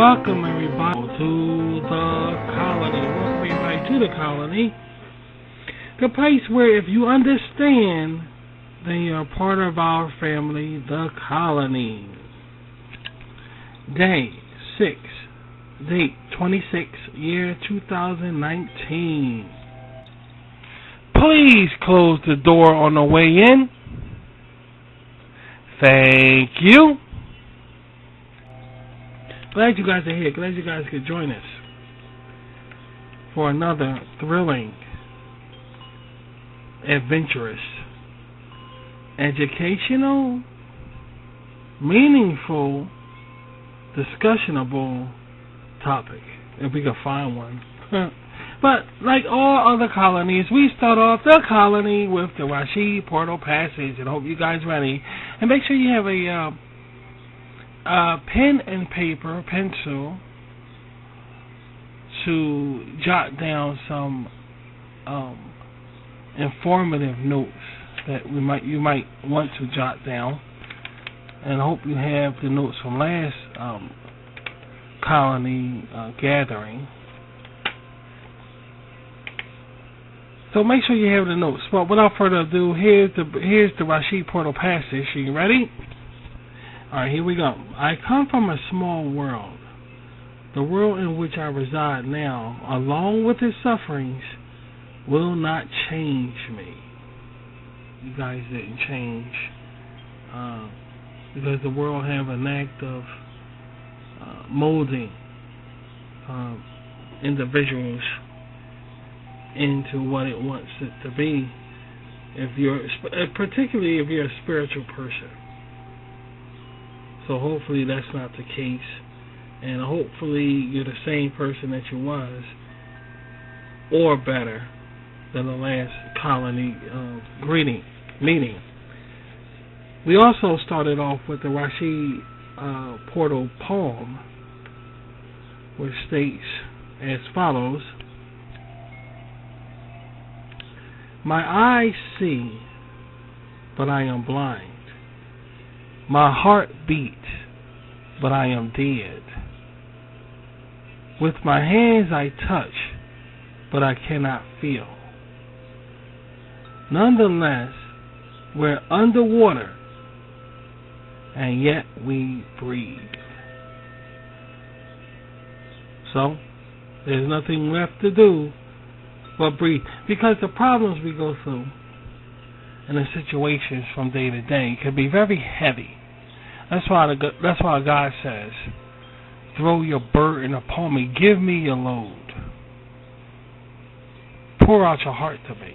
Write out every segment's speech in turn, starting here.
Welcome everybody to the colony. Welcome everybody to the colony. The place where if you understand, then you're part of our family, the colony. Day 6, date 26, year 2019. Please close the door on the way in. Thank you. Glad you guys are here. Glad you guys could join us for another thrilling, adventurous, educational, meaningful, discussionable topic, if we can find one. But like all other colonies, we start off the colony with the Rashid Portal Passage, and I hope you guys ready. And make sure you have a pen and paper, pencil, to jot down some informative notes that you might want to jot down. And I hope you have the notes from last colony gathering. So make sure you have the notes. But without further ado, here's the Rashid Portal Passage. Are you ready? Alright, here we go. I come from a small world. The world in which I reside now, along with its sufferings, will not change me. You guys didn't change. Because the world have an act of molding individuals into what it wants it to be. Particularly if you're a spiritual person. So hopefully that's not the case, and hopefully you're the same person that you was, or better than the last colony meeting. We also started off with the Rashid Portal poem, which states as follows: My eyes see, but I am blind. My heart beats, but I am dead. With my hands I touch, but I cannot feel. Nonetheless, we're underwater, and yet we breathe. So, there's nothing left to do but breathe. Because the problems we go through and the situations from day to day can be very heavy. That's why God says, throw your burden upon me. Give me your load. Pour out your heart to me.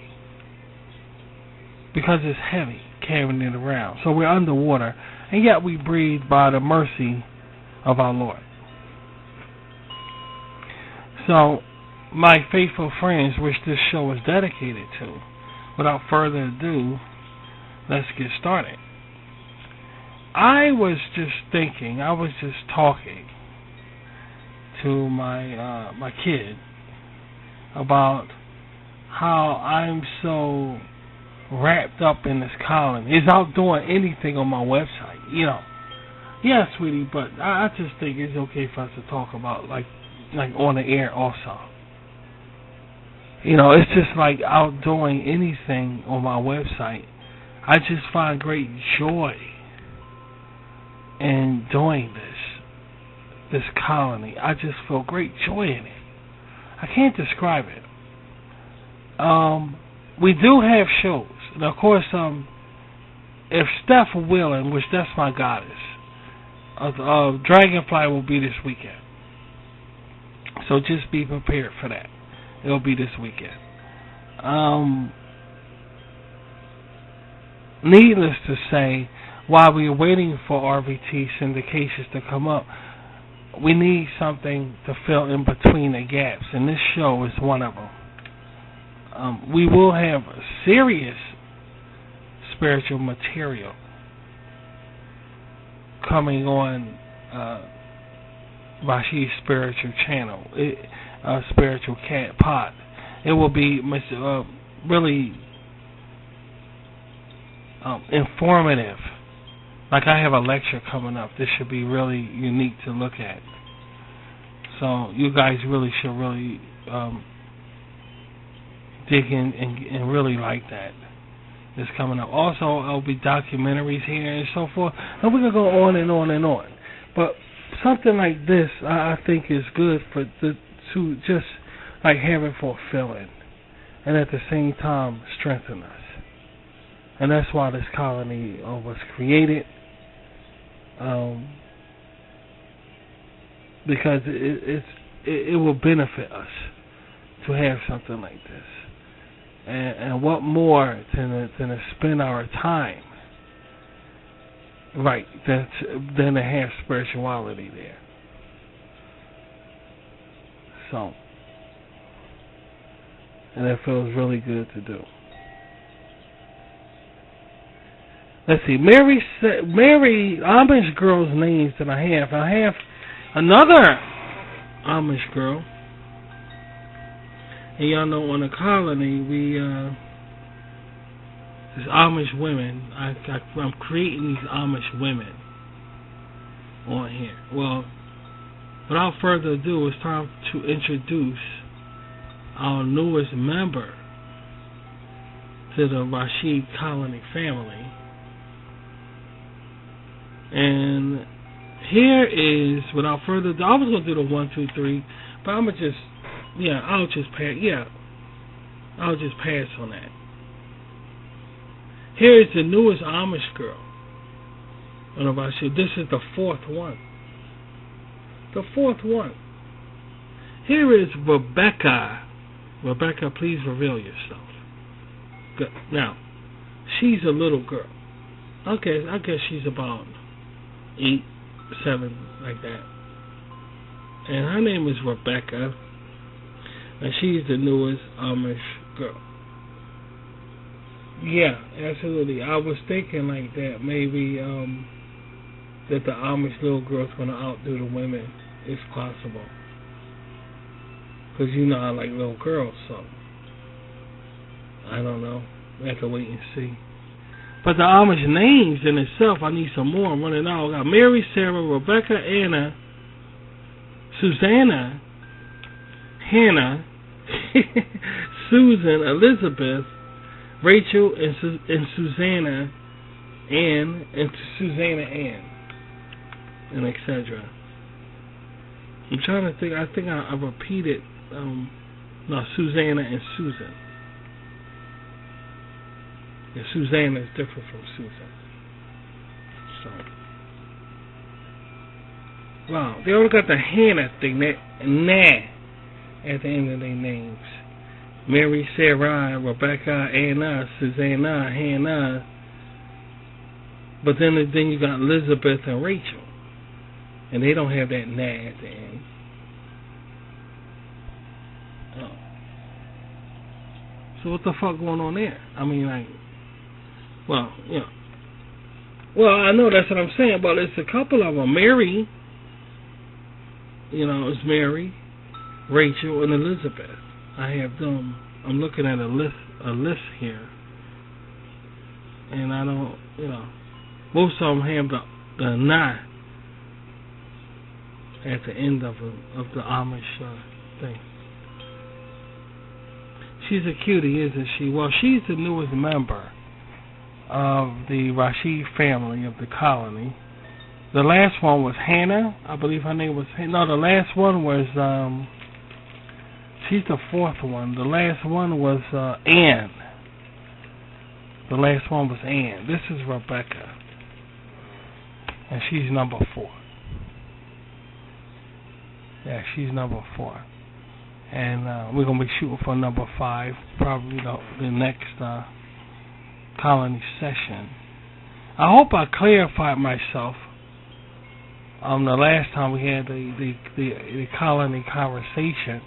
Because it's heavy carrying it around. So we're underwater, and yet we breathe by the mercy of our Lord. So, my faithful friends, which this show is dedicated to, without further ado, let's get started. I was just talking to my kid about how I'm so wrapped up in this colony. It's out doing anything on my website, you know. Yeah, sweetie, but I just think it's okay for us to talk about like on the air also. You know, it's just like out doing anything on my website. I just find great joy in doing this colony. I just feel great joy in it. I can't describe it. We do have shows. And of course, if Steph willing, which that's my goddess, Dragonfly will be this weekend. So just be prepared for that. It'll be this weekend. Needless to say, while we're waiting for RVT syndications to come up, we need something to fill in between the gaps, and this show is one of them. We will have serious spiritual material coming on Rashid's spiritual channel, spiritual cat pod. It will be really informative. Like I have a lecture coming up. This should be really unique to look at. So you guys really should dig in and really like that. It's coming up. Also, there'll be documentaries here and so forth. And we're going to go on and on and on. But something like this, I think, is good to just like have it fulfilling. And at the same time, strengthen us. And that's why this colony was created. Because it will benefit us to have something like this. And what more than to spend our time, right, than to have spirituality there. So, and that feels really good to do. Let's see, Mary Amish girls' names that I have another Amish girl. And y'all know on the colony, these Amish women, I'm creating these Amish women on here. Well, without further ado, it's time to introduce our newest member to the Rashid Colony family. And here is, without further ado, I was going to do the 1, 2, 3, but I'm going to just, I'll just pass on that. Here is the newest Amish girl. This is the fourth one. The fourth one. Here is Rebecca. Rebecca, please reveal yourself. Good. Now, she's a little girl. Okay, I guess she's about 8, 7, like that. And her name is Rebecca. And she's the newest Amish girl. Yeah, absolutely. I was thinking like that. Maybe that the Amish little girl's going to outdo the women. It's possible. Because I like little girls, so I don't know. We have to wait and see. But the Amish names in itself, I need some more. I'm running out. I got Mary, Sarah, Rebecca, Anna, Susanna, Hannah, Susan, Elizabeth, Rachel, and Susanna Ann, and Susanna Ann, and etc. I'm trying to think. I think I repeated. Susanna and Susan. Yeah, Susanna is different from Susan. So, wow, they only got the Hannah thing, that nah, at the end of their names. Mary, Sarah, Rebecca, Anna, Susanna, Hannah. But then you got Elizabeth and Rachel, and they don't have that nah at the end. Oh. So what the fuck going on there? I mean, like, well, well, I know that's what I'm saying, but it's a couple of them. Mary, it's Mary, Rachel, and Elizabeth. I have them. I'm looking at a list here, and I don't, most of them have the nah at the end of the Amish thing. She's a cutie, isn't she? Well, she's the newest member of the Rashid family of the colony. The last one was Hannah. I believe her name was Hannah. No, the last one was, she's the fourth one. The last one was Ann. The last one was Ann. This is Rebecca. And she's number 4. Yeah, she's number 4. And we're going to be shooting for number 5, probably the next colony session. I hope I clarified myself. The last time we had the colony conversation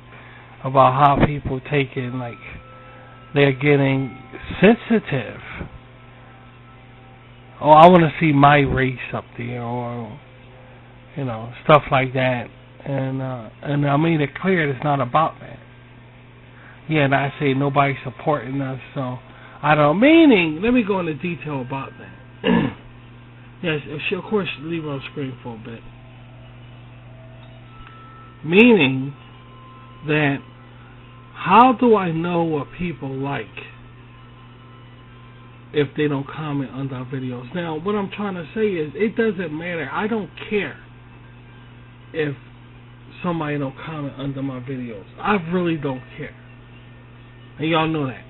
about how people taking, like, they're getting sensitive. Oh, I want to see my race up there, or stuff like that. And I made it clear it's not about that. Yeah, and I say nobody's supporting us, so I don't. Meaning, let me go into detail about that. Yes, of course, leave it on screen for a bit. Meaning that how do I know what people like if they don't comment on our videos? Now, what I'm trying to say is it doesn't matter. I don't care if somebody don't comment under my videos. I really don't care. And y'all know that.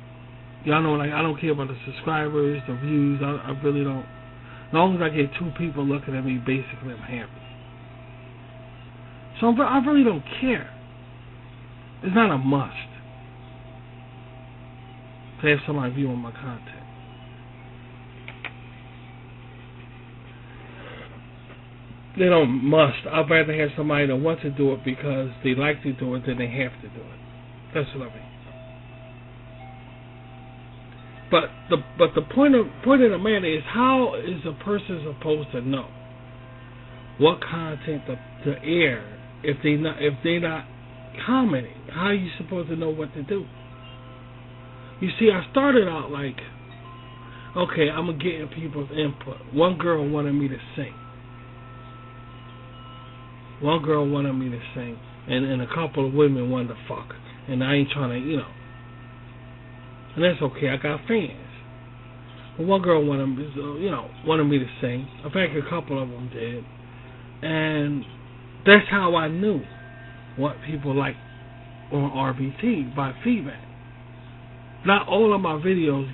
Y'all know, like, I don't care about the subscribers, the views. I really don't. As long as I get 2 people looking at me, basically, I'm happy. So I really don't care. It's not a must to have somebody viewing my content. They don't must. I'd rather have somebody that wants to do it because they like to do it than they have to do it. That's what I mean. But the point of the matter is, how is a person supposed to know what content to air if they're not commenting? How are you supposed to know what to do? You see, I started out like, okay, I'm gonna get people's input. One girl wanted me to sing. One girl wanted me to sing, and a couple of women wanted to fuck. And I ain't trying to, and that's okay. I got fans. But one girl wanted me to sing. In fact, a couple of them did. And that's how I knew what people like on RBT, by feedback. Not all of my videos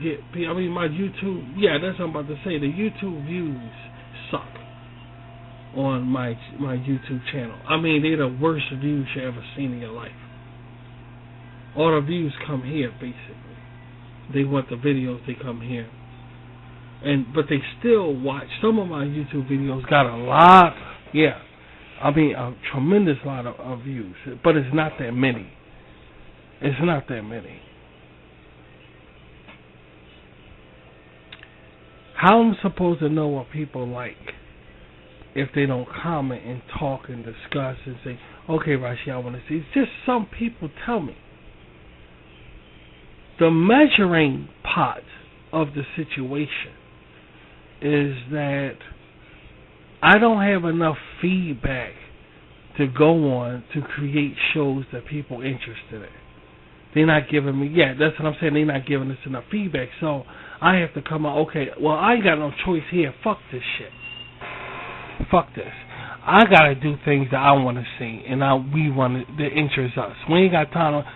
my YouTube, that's what I'm about to say. The YouTube views suck on my YouTube channel. They're the worst views you ever seen in your life. All the views come here, basically. They want the videos, they come here. But they still watch. Some of my YouTube videos got a lot, a tremendous lot of views. But it's not that many. It's not that many. How am I supposed to know what people like if they don't comment and talk and discuss and say, okay, Rashi, I want to see? It's just some people tell me. The measuring pot of the situation is that I don't have enough feedback to go on to create shows that people are interested in. They're not giving me, that's what I'm saying, they're not giving us enough feedback. So I have to come out, okay, well, I ain't got no choice here. Fuck this shit. Fuck this. I got to do things that I want to see and we want to, that interest us. We ain't got time to,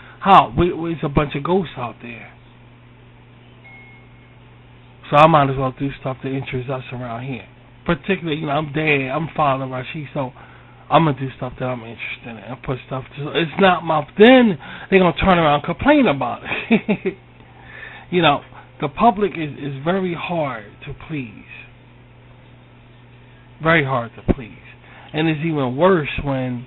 there's a bunch of ghosts out there. So I might as well do stuff that interests us around here. Particularly, I'm dead, I'm following Rashi, so I'm going to do stuff that I'm interested in and put stuff, it's not my, then they're going to turn around and complain about it. The public is very hard to please. Very hard to please. And it's even worse when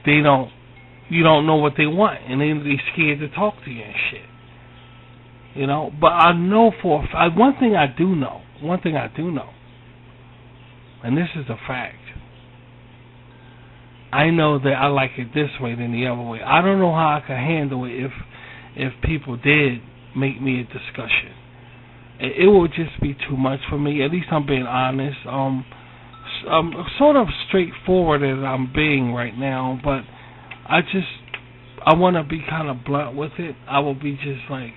you don't know what they want and they're scared to talk to you and shit. But I know one thing I do know, and this is a fact. I know that I like it this way than the other way. I don't know how I could handle it if people did make me a discussion. It would just be too much for me. At least I'm being honest. I'm sort of straightforward as I'm being right now, but I want to be kind of blunt with it. I will be just like,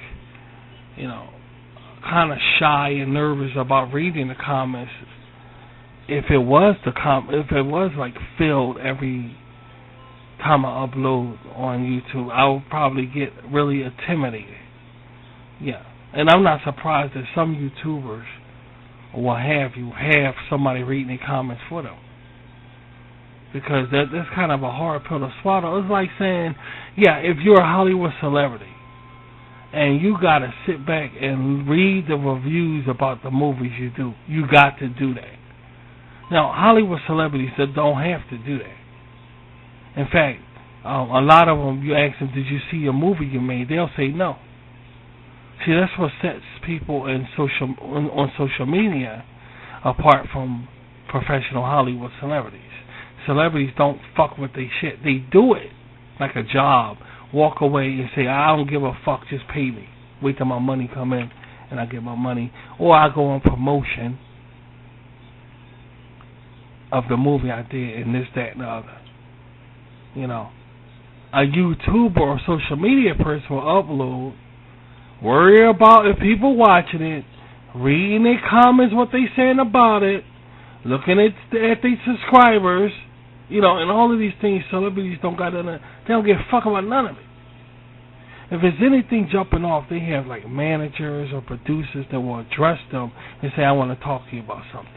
kind of shy and nervous about reading the comments. If it was like filled every time I upload on YouTube, I would probably get really intimidated. And I'm not surprised that some YouTubers or what have you have somebody reading their comments for them. Because that's kind of a hard pill to swallow. It's like saying, if you're a Hollywood celebrity and you got to sit back and read the reviews about the movies you do, you got to do that. Now, Hollywood celebrities that don't have to do that. In fact, a lot of them, you ask them, did you see a movie you made? They'll say no. See, that's what sets people on social media apart from professional Hollywood celebrities. Celebrities don't fuck with their shit. They do it like a job. Walk away and say, I don't give a fuck, just pay me. Wait till my money come in and I get my money. Or I go on promotion of the movie I did and this, that, and the other. You know, a YouTuber or social media person will upload, worry about if people watching it, reading their comments, what they saying about it, looking at their subscribers, you know, and all of these things. Celebrities don't got none. They don't give a fuck about none of it. If there's anything jumping off, they have like managers or producers that will address them and say, "I want to talk to you about something."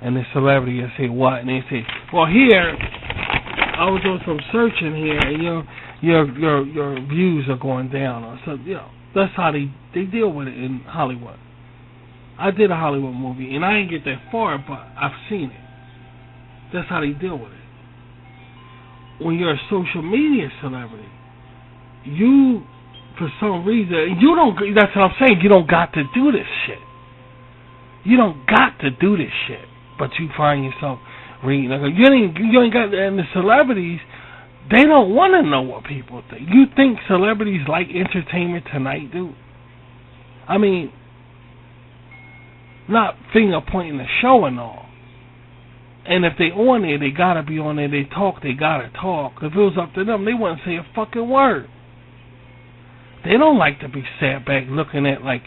And the celebrity will say, "What?" And they say, "Well, here I was doing some searching here, and your views are going down." Or so, you know, that's how they deal with it in Hollywood. I did a Hollywood movie, and I didn't get that far, but I've seen it. That's how they deal with it. When you're a social media celebrity, you, for some reason, you don't. That's what I'm saying. You don't got to do this shit. You don't got to do this shit, but you find yourself reading. You ain't got. And the celebrities, they don't want to know what people think. You think celebrities like Entertainment Tonight, dude? I mean, not finger pointing the show and all. And if they on there, they gotta be on there. They gotta talk. If it was up to them, they wouldn't say a fucking word. They don't like to be sat back looking at like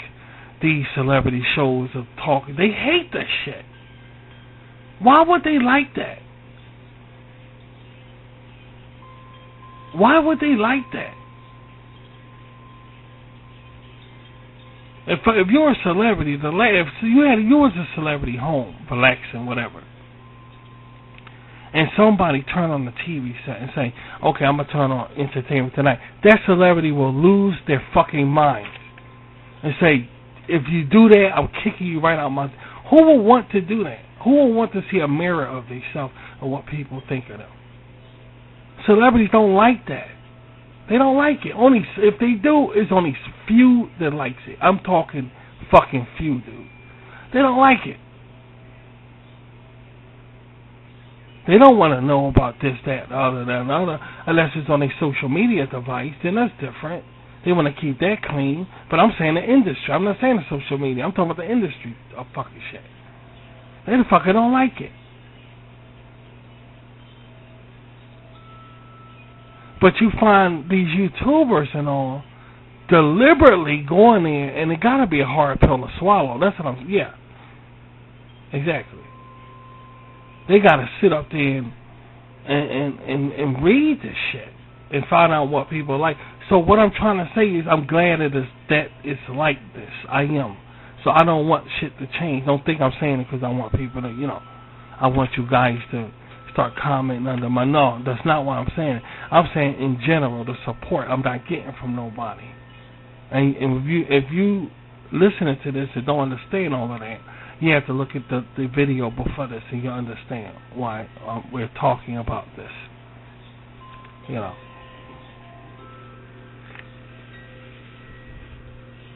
these celebrity shows of talking. They hate that shit. Why would they like that? Why would they like that? If you're a celebrity, if you was a celebrity home, relaxing, whatever, and somebody turn on the TV set and say, "Okay, I'm gonna turn on Entertainment Tonight," that celebrity will lose their fucking mind and say, "If you do that, I'm kicking you right out my." Who will want to do that? Who will want to see a mirror of themselves or what people think of them? Celebrities don't like that. They don't like it. Only if they do, it's only few that likes it. I'm talking fucking few, dude. They don't like it. They don't want to know about this, that, other, than other, unless it's on a social media device. Then that's different. They want to keep that clean. But I'm saying the industry. I'm not saying the social media. I'm talking about the industry of fucking shit. They the fucker don't like it. But you find these YouTubers and all deliberately going there, and it gotta be a hard pill to swallow. That's what I'm. Yeah, exactly. They gotta sit up there and read this shit and find out what people like. So what I'm trying to say is, I'm glad that it's like this. I am. So I don't want shit to change. Don't think I'm saying it because I want people to, I want you guys to start commenting under my. No, that's not what I'm saying. I'm saying in general, the support I'm not getting from nobody. And if you listening to this and don't understand all of that, you have to look at the video before this and you understand why we're talking about this.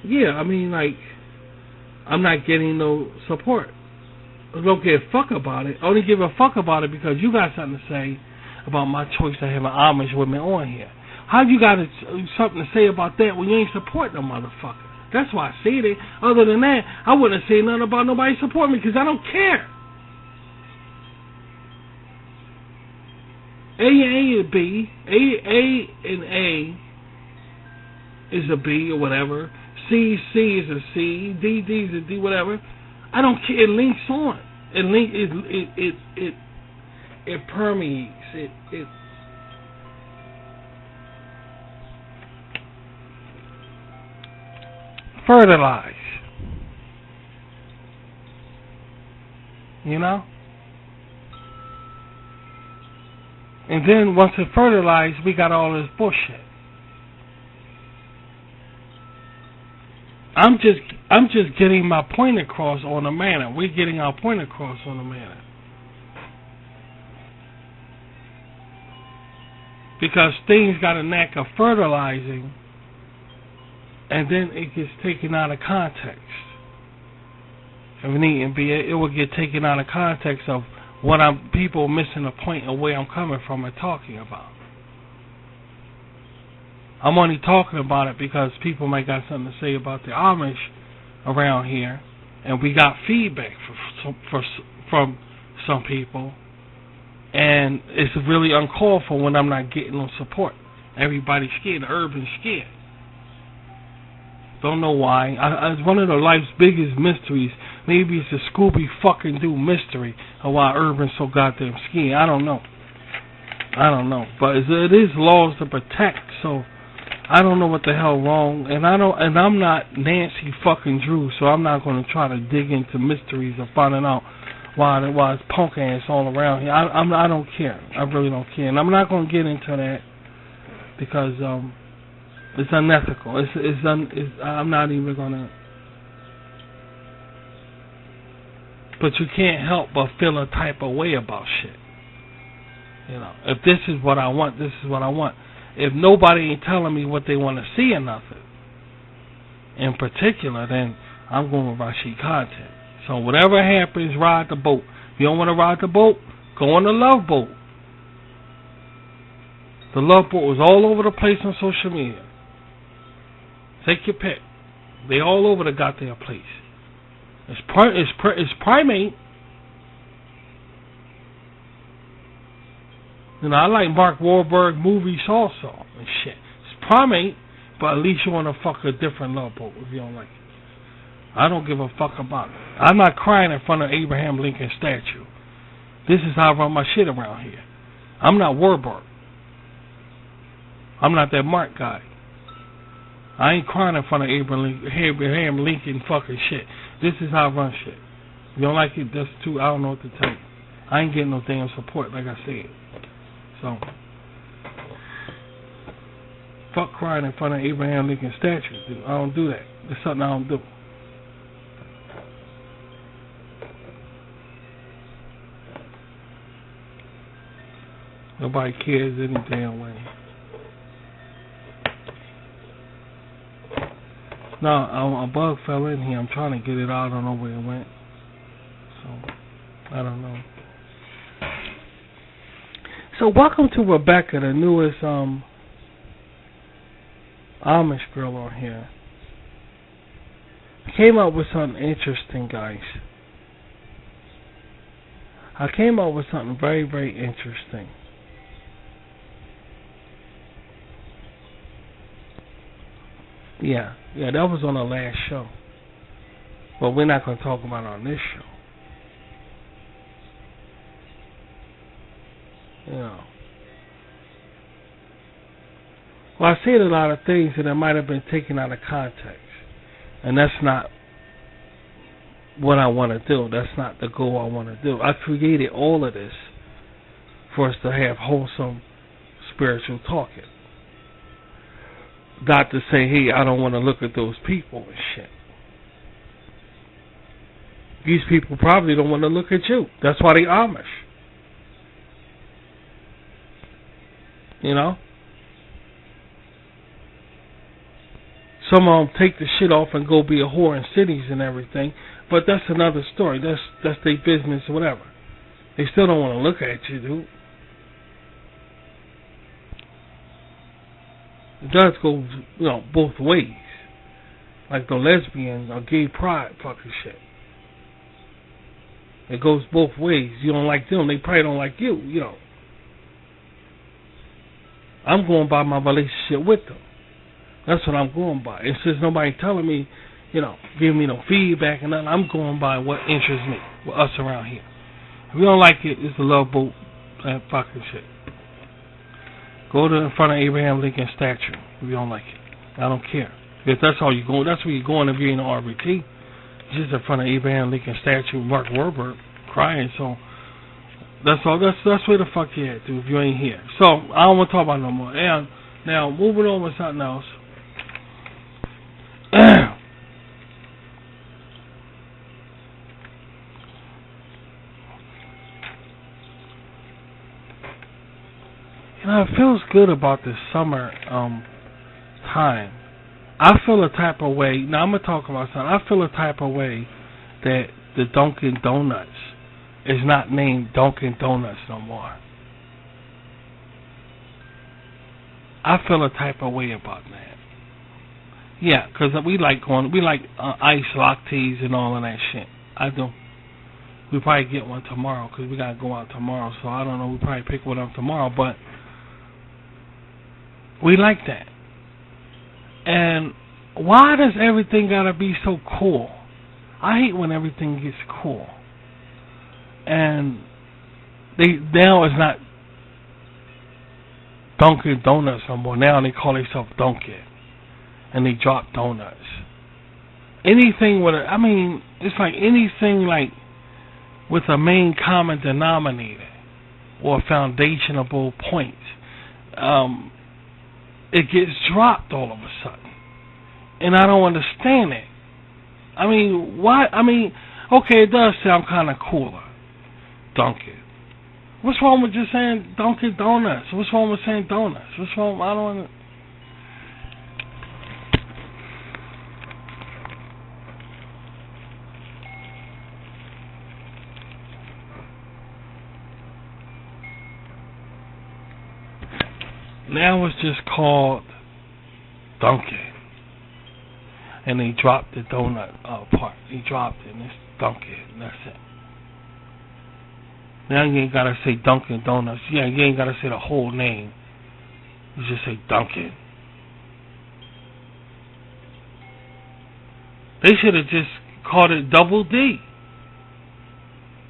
Yeah, I mean, like, I'm not getting no support. I don't give a fuck about it. I only give a fuck about it because you got something to say about my choice to have an Amish woman on here. How you got something to say about that when you ain't supporting no motherfucker? That's why I said it. Other than that, I wouldn't say nothing about nobody supporting me because I don't care. A and B, A and A is a B or whatever. C is a C. D is a D, whatever. I don't care. It links on. It permeates. It fertilize. And then once it fertilized, we got all this bullshit. I'm just getting my point across on the matter. We're getting our point across on the matter. Because things got a knack of fertilizing, and then it gets taken out of context. It will get taken out of context of what people missing the point of where I'm coming from and talking about. I'm only talking about it because people might got something to say about the Amish around here, and we got feedback from some people, and it's really uncalled for when I'm not getting no support. Everybody's scared. The urban's scared. Don't know why. It's one of the life's biggest mysteries. Maybe it's a Scooby fucking Doo mystery of why urban's so goddamn scared. I don't know. But it is laws to protect, so I don't know what the hell wrong. And I'm not Nancy fucking Drew, so I'm not going to try to dig into mysteries of finding out why it's punk ass all around here. I don't care. I really don't care, and I'm not going to get into that because it's unethical. I'm not even gonna. But you can't help but feel a type of way about shit. You know, if this is what I want, this is what I want. If nobody ain't telling me what they want to see or nothing, in particular, then I'm going with Rashid content. So whatever happens, ride the boat. If you don't want to ride the boat, go on the Love Boat. The Love Boat was all over the place on social media. Take your pick. They all over the goddamn place. It's Primate. You know, I like Mark Wahlberg movies also and shit. It's Primate, but at least you want to fuck a different Love Boat if you don't like it. I don't give a fuck about it. I'm not crying in front of Abraham Lincoln statue. This is how I run my shit around here. I'm not Warburg. I'm not that Mark guy. I ain't crying in front of Abraham Lincoln fucking shit. This is how I run shit. If you don't like it, that's too. I don't know what to tell you. I ain't getting no damn support, like I said. So, fuck crying in front of Abraham Lincoln statue. Dude. I don't do that. That's something I don't do. Nobody cares any damn way. Now, a bug fell in here. I'm trying to get it out. I don't know where it went. So, I don't know. So, welcome to Rebecca, the newest Amish girl on here. I came up with something interesting, guys. I came up with something very, very interesting. Yeah, that was on the last show. But we're not going to talk about it on this show. You know. Well, I said a lot of things that might have been taken out of context. And that's not what I want to do. That's not the goal I want to do. I created all of this for us to have wholesome spiritual talking. Not to say, hey, I don't want to look at those people and shit. These people probably don't want to look at you. That's why they Amish. You know? Some of them take the shit off and go be a whore in cities and everything, but that's another story. That's their business or whatever. They still don't want to look at you, dude. It does go, both ways. Like the lesbian or gay pride fucking shit. It goes both ways. You don't like them, they probably don't like you, I'm going by my relationship with them. That's what I'm going by. And since nobody telling me, giving me no feedback and nothing, I'm going by what interests me, with us around here. If you don't like it, it's the Love Boat and fucking shit. Go to in front of Abraham Lincoln statue if you don't like it. I don't care. If that's all you go, that's where you're going if you're in the RBT. It's just in front of Abraham Lincoln statue, Mark Wahlberg crying. So that's all. That's where the fuck you at, dude. If you ain't here. So I don't want to talk about it no more. And now moving on with something else. It feels good about this summer time. I feel a type of way. Now I'm gonna talk about something. I feel a type of way that the Dunkin' Donuts is not named Dunkin' Donuts no more. I feel a type of way about that. Yeah, because we like iced lattes and all of that shit. I do. We probably get one tomorrow because we gotta go out tomorrow. So I don't know. We probably pick one up tomorrow, but we like that. And why does everything gotta be so cool? I hate when everything gets cool. And now it's not Dunkin' Donuts no more. Now they call themselves Dunkin', and they drop donuts. Anything with it's like anything like with a main common denominator or foundational points. It gets dropped all of a sudden, and I don't understand it. Why? Okay, it does sound kind of cooler, Dunkin'. What's wrong with just saying Dunkin' Donuts? What's wrong with saying donuts? What's wrong? I don't. Now it's just called Dunkin', and they dropped the donut part. They dropped it, and it's Dunkin'. That's it. Now you ain't gotta say Dunkin' Donuts. Yeah, you ain't gotta say the whole name. You just say Dunkin'. They should have just called it Double D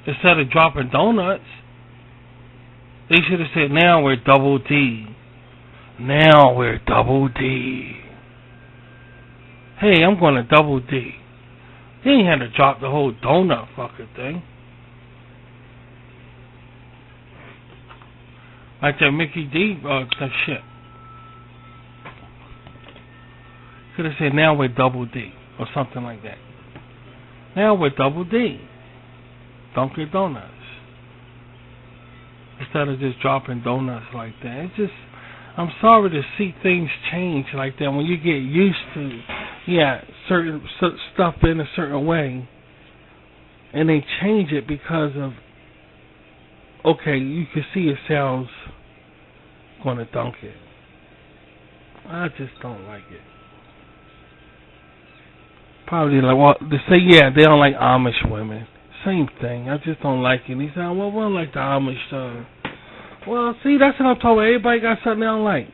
instead of dropping donuts. They should have said, "Now we're Double D. Now we're Double D. Hey, I'm going to Double D." They ain't had to drop the whole donut fucking thing. Like that Mickey D shit. Could have said, "Now we're Double D," or something like that. Now we're Double D. Dunkin' Donuts. Instead of just dropping donuts like that. It's just, I'm sorry to see things change like that when you get used to, certain stuff in a certain way, and they change it because of, okay, you can see yourselves going to dunk it. I just don't like it. Probably like, well, they say, they don't like Amish women. Same thing. I just don't like it. He said, well, we don't like the Amish. Well, see, that's what I'm talking about. Everybody got something they don't like.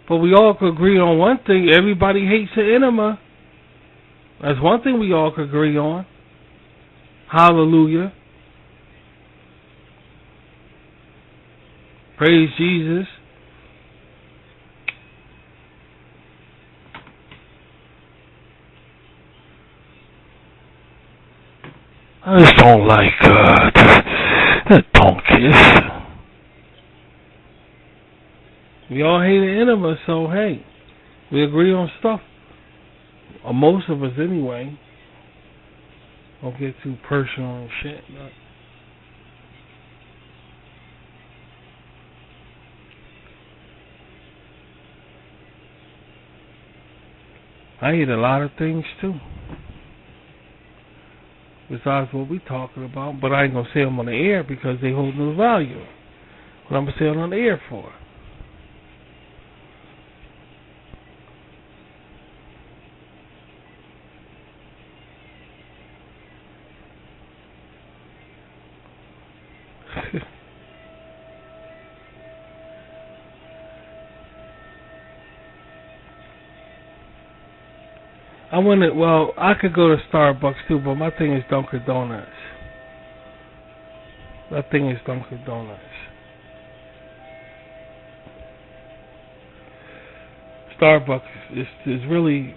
But we all could agree on one thing. Everybody hates an enema. That's one thing we all could agree on. Hallelujah. Praise Jesus. I just don't like that donkeys. We all hate an enema, so hey, we agree on stuff. Or most of us anyway. Don't get too personal and shit. But I hate a lot of things too. Besides what we talking about, but I ain't gonna say them on the air because they hold no value. What I'm gonna say them on the air for? I could go to Starbucks too, but my thing is Dunkin' Donuts. That thing is Dunkin' Donuts. Starbucks is really...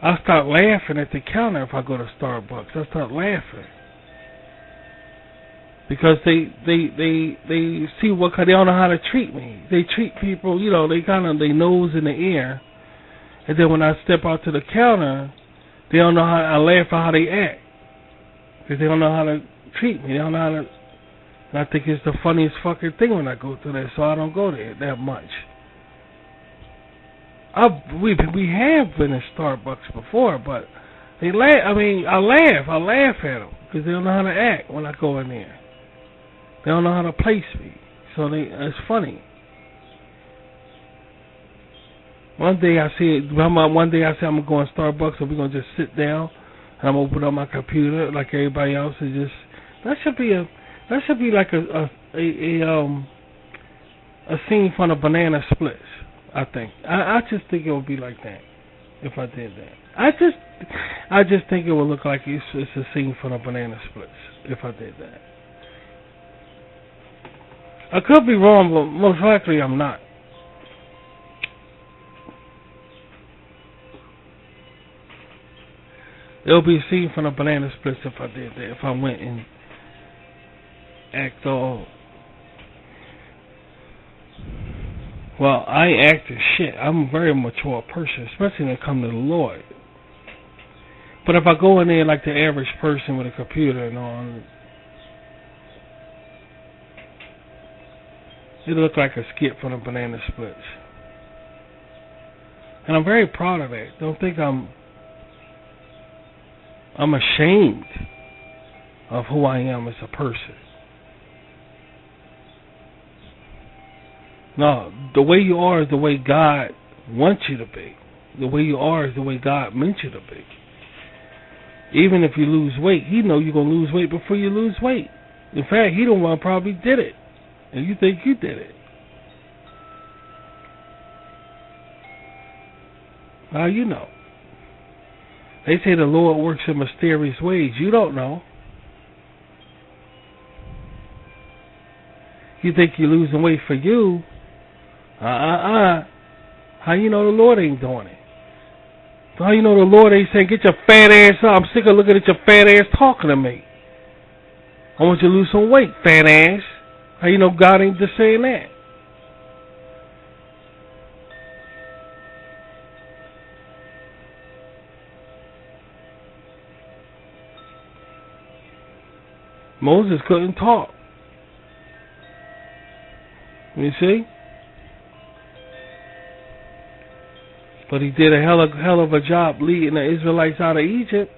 I start laughing at the counter if I go to Starbucks. I start laughing. Because they see what they don't know how to treat me. They treat people, they nose in the air. And then when I step out to the counter, they don't know how. I laugh at how they act because they don't know how to treat me. They don't know how to. And I think it's the funniest fucking thing when I go through that, so I don't go there that much. We have been in Starbucks before, but they laugh. I laugh at them because they don't know how to act when I go in there. They don't know how to place me, so it's funny. One day I say I'm gonna go in Starbucks and we're gonna just sit down. and I'm opening up my computer like everybody else, and just that should be like a scene from the Banana Splits. I think I just think it would be like that if I did that. I just think it would look like it's a scene from the Banana Splits if I did that. I could be wrong, but most likely I'm not. It'll be a scene from the Banana Splits if I did that. If I went and act all. Well, I ain't acting shit. I'm a very mature person, especially when it comes to the Lord. But if I go in there like the average person with a computer and all, it'll look like a skit from the Banana Splits. And I'm very proud of that. Don't think I'm ashamed of who I am as a person. No, the way you are is the way God wants you to be. The way you are is the way God meant you to be. Even if you lose weight, He know you're going to lose weight before you lose weight. In fact, He the one probably did it. And you think you did it. How you know? They say the Lord works in mysterious ways. You don't know. You think you're losing weight for you. How you know the Lord ain't doing it? How you know the Lord ain't saying, get your fat ass up. I'm sick of looking at your fat ass talking to me. I want you to lose some weight, fat ass. How you know God ain't just saying that? Moses couldn't talk. You see? But he did a hell of a job leading the Israelites out of Egypt.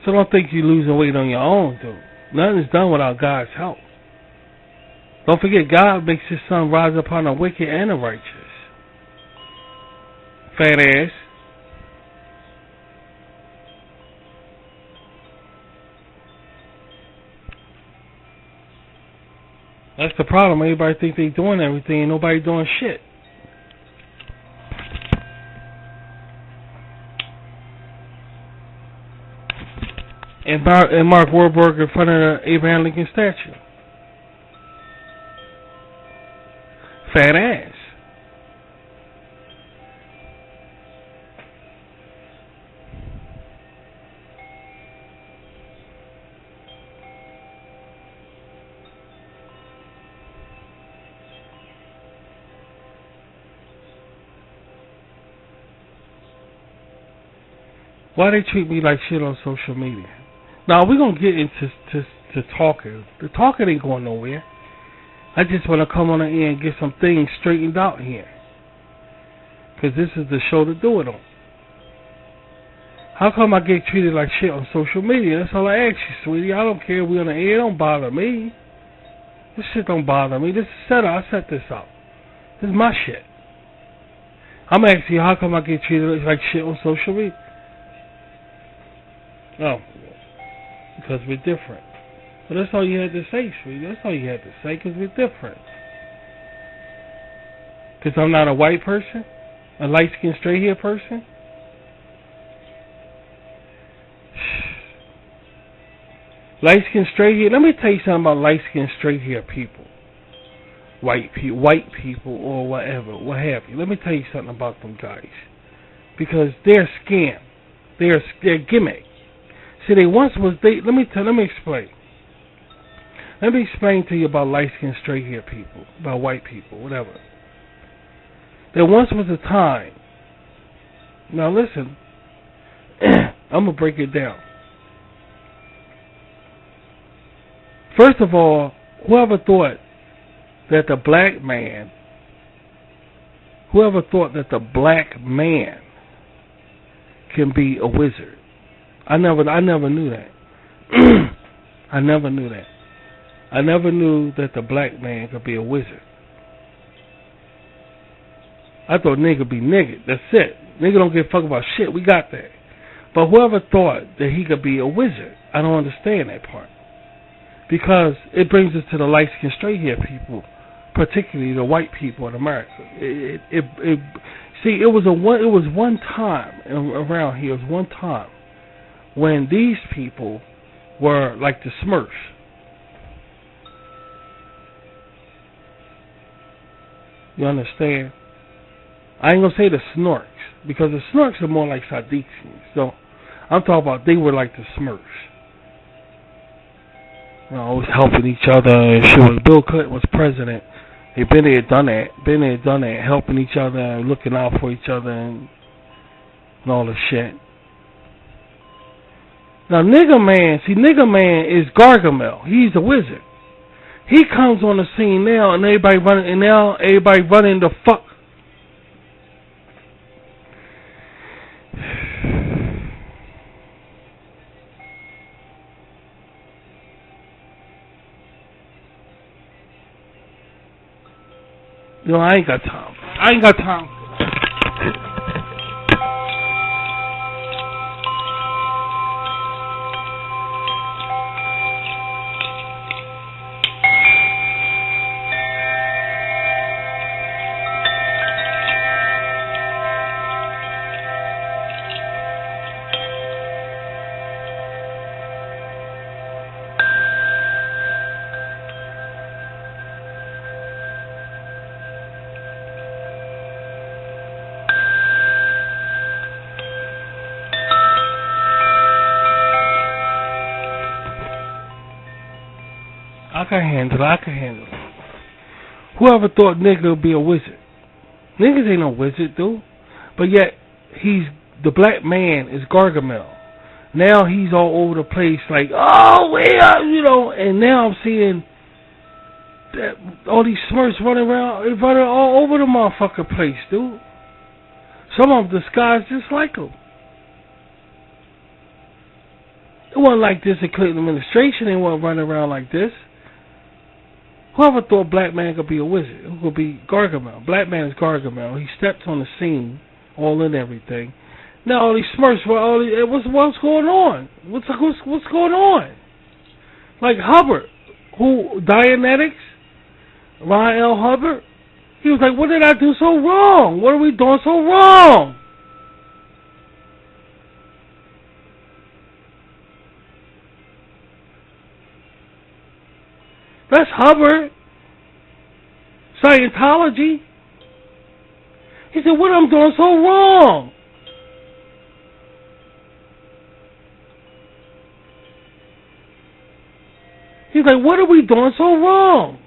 So don't think you're losing weight on your own, dude. Nothing is done without God's help. Don't forget, God makes His sun rise upon the wicked and the righteous. Fat ass. That's the problem. Everybody think they doing everything and nobody doing shit. And Mark Wahlberg in front of the Abraham Lincoln statue. Fat ass. Why they treat me like shit on social media? Now we're gonna get into to talking. The talking ain't going nowhere. I just want to come on the air and get some things straightened out here, because this is the show to do it on. How come I get treated like shit on social media? That's all I ask you, sweetie. I don't care if we on the air. It don't bother me. This shit don't bother me. This is set up. I set this up. This is my shit. I'm asking you, how come I get treated like shit on social media? Oh, because we're different. But that's all you had to say, sweetie. That's all you had to say, because we're different. Because I'm not a white person? A light-skinned, straight-hair person? Light-skinned, straight-hair. Let me tell you something about light-skinned, straight-hair people. White people, or whatever, what have you. Let me tell you something about them guys. Because they're a scam. They're a gimmick. See, they once was let me explain. Let me explain to you about light-skinned, straight-hair people, about white people, whatever. There once was a time. Now listen, I'm gonna break it down. First of all, whoever thought that the black man can be a wizard? I never knew that. I never knew that. I never knew that the black man could be a wizard. I thought nigga be nigga. That's it. Nigga don't give a fuck about shit. We got that. But whoever thought that he could be a wizard, I don't understand that part. Because it brings us to the light-skinned straight-hair people, particularly the white people in America. See, it was one time around here. It was one time when these people were like the Smurfs. You understand? I ain't gonna say the Snorks, because the Snorks are more like Sadiqs. So I'm talking about they were like the Smurfs. You know, always helping each other and shit. When Bill Clinton was president, they been there, done that, helping each other and looking out for each other and all the shit. Now Nigga Man is Gargamel. He's a wizard. He comes on the scene now, and everybody running the fuck. You know, I ain't got time. I can handle it. Whoever thought nigga would be a wizard? Niggas ain't no wizard, dude. But yet, the black man is Gargamel. Now he's all over the place like, oh, we are, you know, and now I'm seeing that all these Smurfs running all over the motherfucking place, dude. Some of them disguised just like them. It wasn't like this in Clinton administration. They weren't running around like this. Whoever thought black man could be a wizard, who could be Gargamel? Black man is Gargamel. He steps on the scene, all in everything. Now all these Smurfs, what's going on? What's going on? Like Hubbard, Dianetics, Ron L. Hubbard. He was like, what did I do so wrong? What are we doing so wrong? That's Hubbard. Scientology. He said, what am I doing so wrong? He's like, what are we doing so wrong?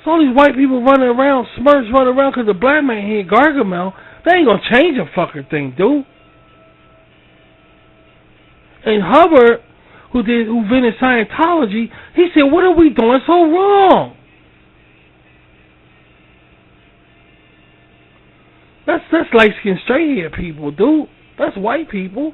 So all these white people running around, Smurfs running around because the black man here, Gargamel, they ain't going to change a fucking thing, dude. And Hubbard, who invented Scientology, he said, what are we doing so wrong? That's light-skinned, straight-hair people, dude. That's white people.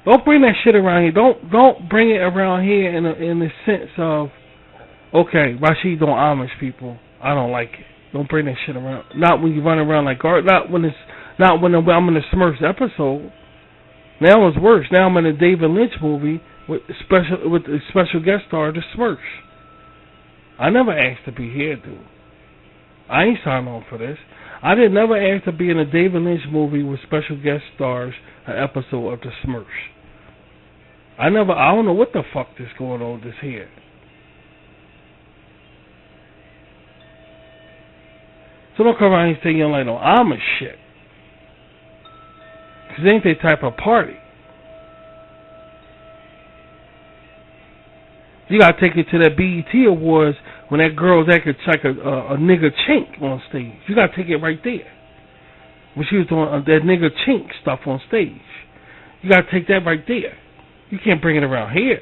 Don't bring that shit around here. Don't bring it around here in the sense of, okay, Rashid don't Amish people. I don't like it. Don't bring that shit around. Not when you run around like Gar. Not when I'm in the Smurfs episode. Now it's worse. Now I'm in a David Lynch movie with the special guest star, the Smurfs. I never asked to be here, dude. I ain't signed on for this. I didn't never ask to be in a David Lynch movie with special guest stars, an episode of the Smurfs. I don't know what the fuck is going on this here. So don't come around and say you don't like no Amish shit. Because they ain't that type of party. You gotta take it to that BET Awards when that girl's acting like a nigga chink on stage. You gotta take it right there. When she was doing that nigga chink stuff on stage. You gotta take that right there. You can't bring it around here.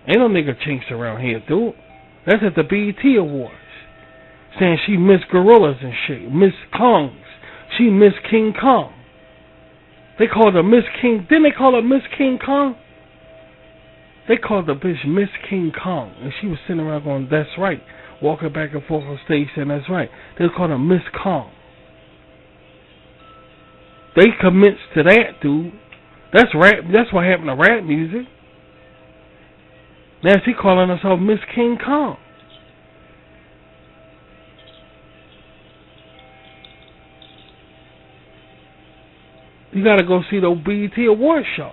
Ain't no nigga chinks around here, dude. That's at the BET Awards. Saying she Miss Gorillas and shit. Miss Kongs. She Miss King Kong. They called her Miss King. Didn't they call her Miss King Kong? They called the bitch Miss King Kong. And she was sitting around going, that's right. Walking back and forth on stage saying, that's right. They called her Miss Kong. They commenced to that, dude. That's rap. That's what happened to rap music. Now she calling herself Miss King Kong. You gotta go see the BET Awards show.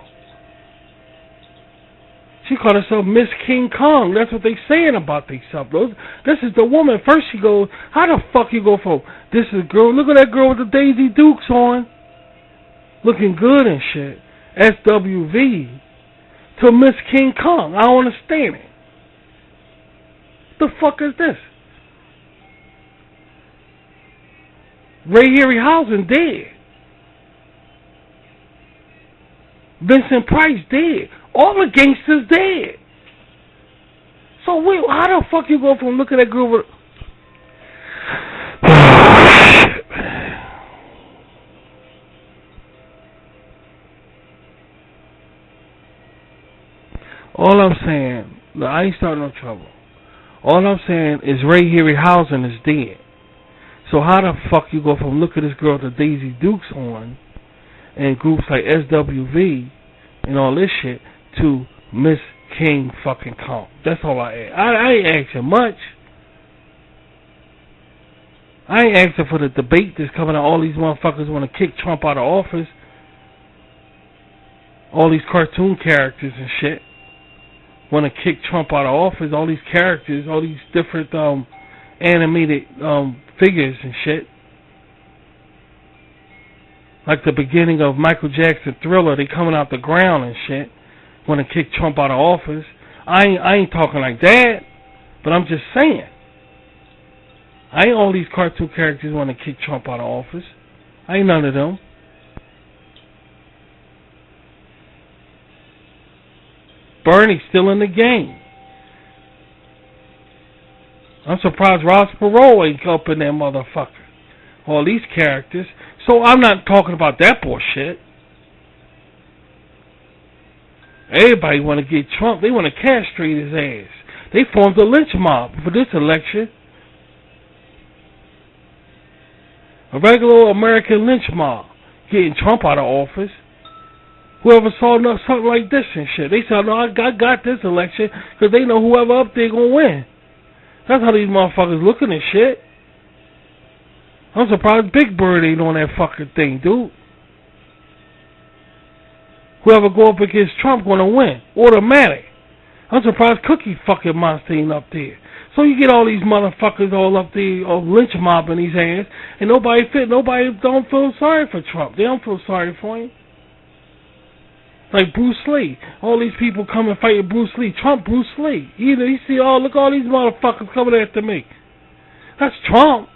She called herself Miss King Kong. That's what they saying about themselves. This is the woman. First she goes, how the fuck you go from, this is a girl, look at that girl with the Daisy Dukes on, looking good and shit, SWV, to Miss King Kong. I don't understand it. The fuck is this? Ray Harryhausen dead. Vincent Price dead. All the gangsters dead. So wait, how the fuck you go from looking at that girl with... All I'm saying, look, I ain't starting no trouble. All I'm saying is Ray Harryhausen is dead. So how the fuck you go from looking at this girl with Daisy Dukes on and groups like SWV and all this shit to Miss King fucking Kong? That's all I ask. I ain't asking much. I ain't asking for the debate that's coming out. All these motherfuckers want to kick Trump out of office. All these cartoon characters and shit want to kick Trump out of office. All these characters, all these different animated figures and shit. Like the beginning of Michael Jackson Thriller, they coming out the ground and shit. Want to kick Trump out of office. I ain't talking like that, but I'm just saying. I ain't all these cartoon characters want to kick Trump out of office. I ain't none of them. Bernie's still in the game. I'm surprised Ross Perot ain't up in that motherfucker. All these characters. So I'm not talking about that bullshit. Everybody want to get Trump. They want to castrate his ass. They formed a lynch mob for this election. A regular American lynch mob getting Trump out of office. Whoever saw something like this and shit, they said, no, I got this election because they know whoever up there going to win. That's how these motherfuckers looking at shit. I'm surprised Big Bird ain't on that fucking thing, dude. Whoever go up against Trump gonna win. Automatic. I'm surprised Cookie fucking Monster ain't up there. So you get all these motherfuckers all up there, all lynch mobbing these ass, and nobody don't feel sorry for Trump. They don't feel sorry for him. Like Bruce Lee. All these people come and fight Bruce Lee. Trump, Bruce Lee. You see, oh, look, all these motherfuckers coming after me. That's Trump.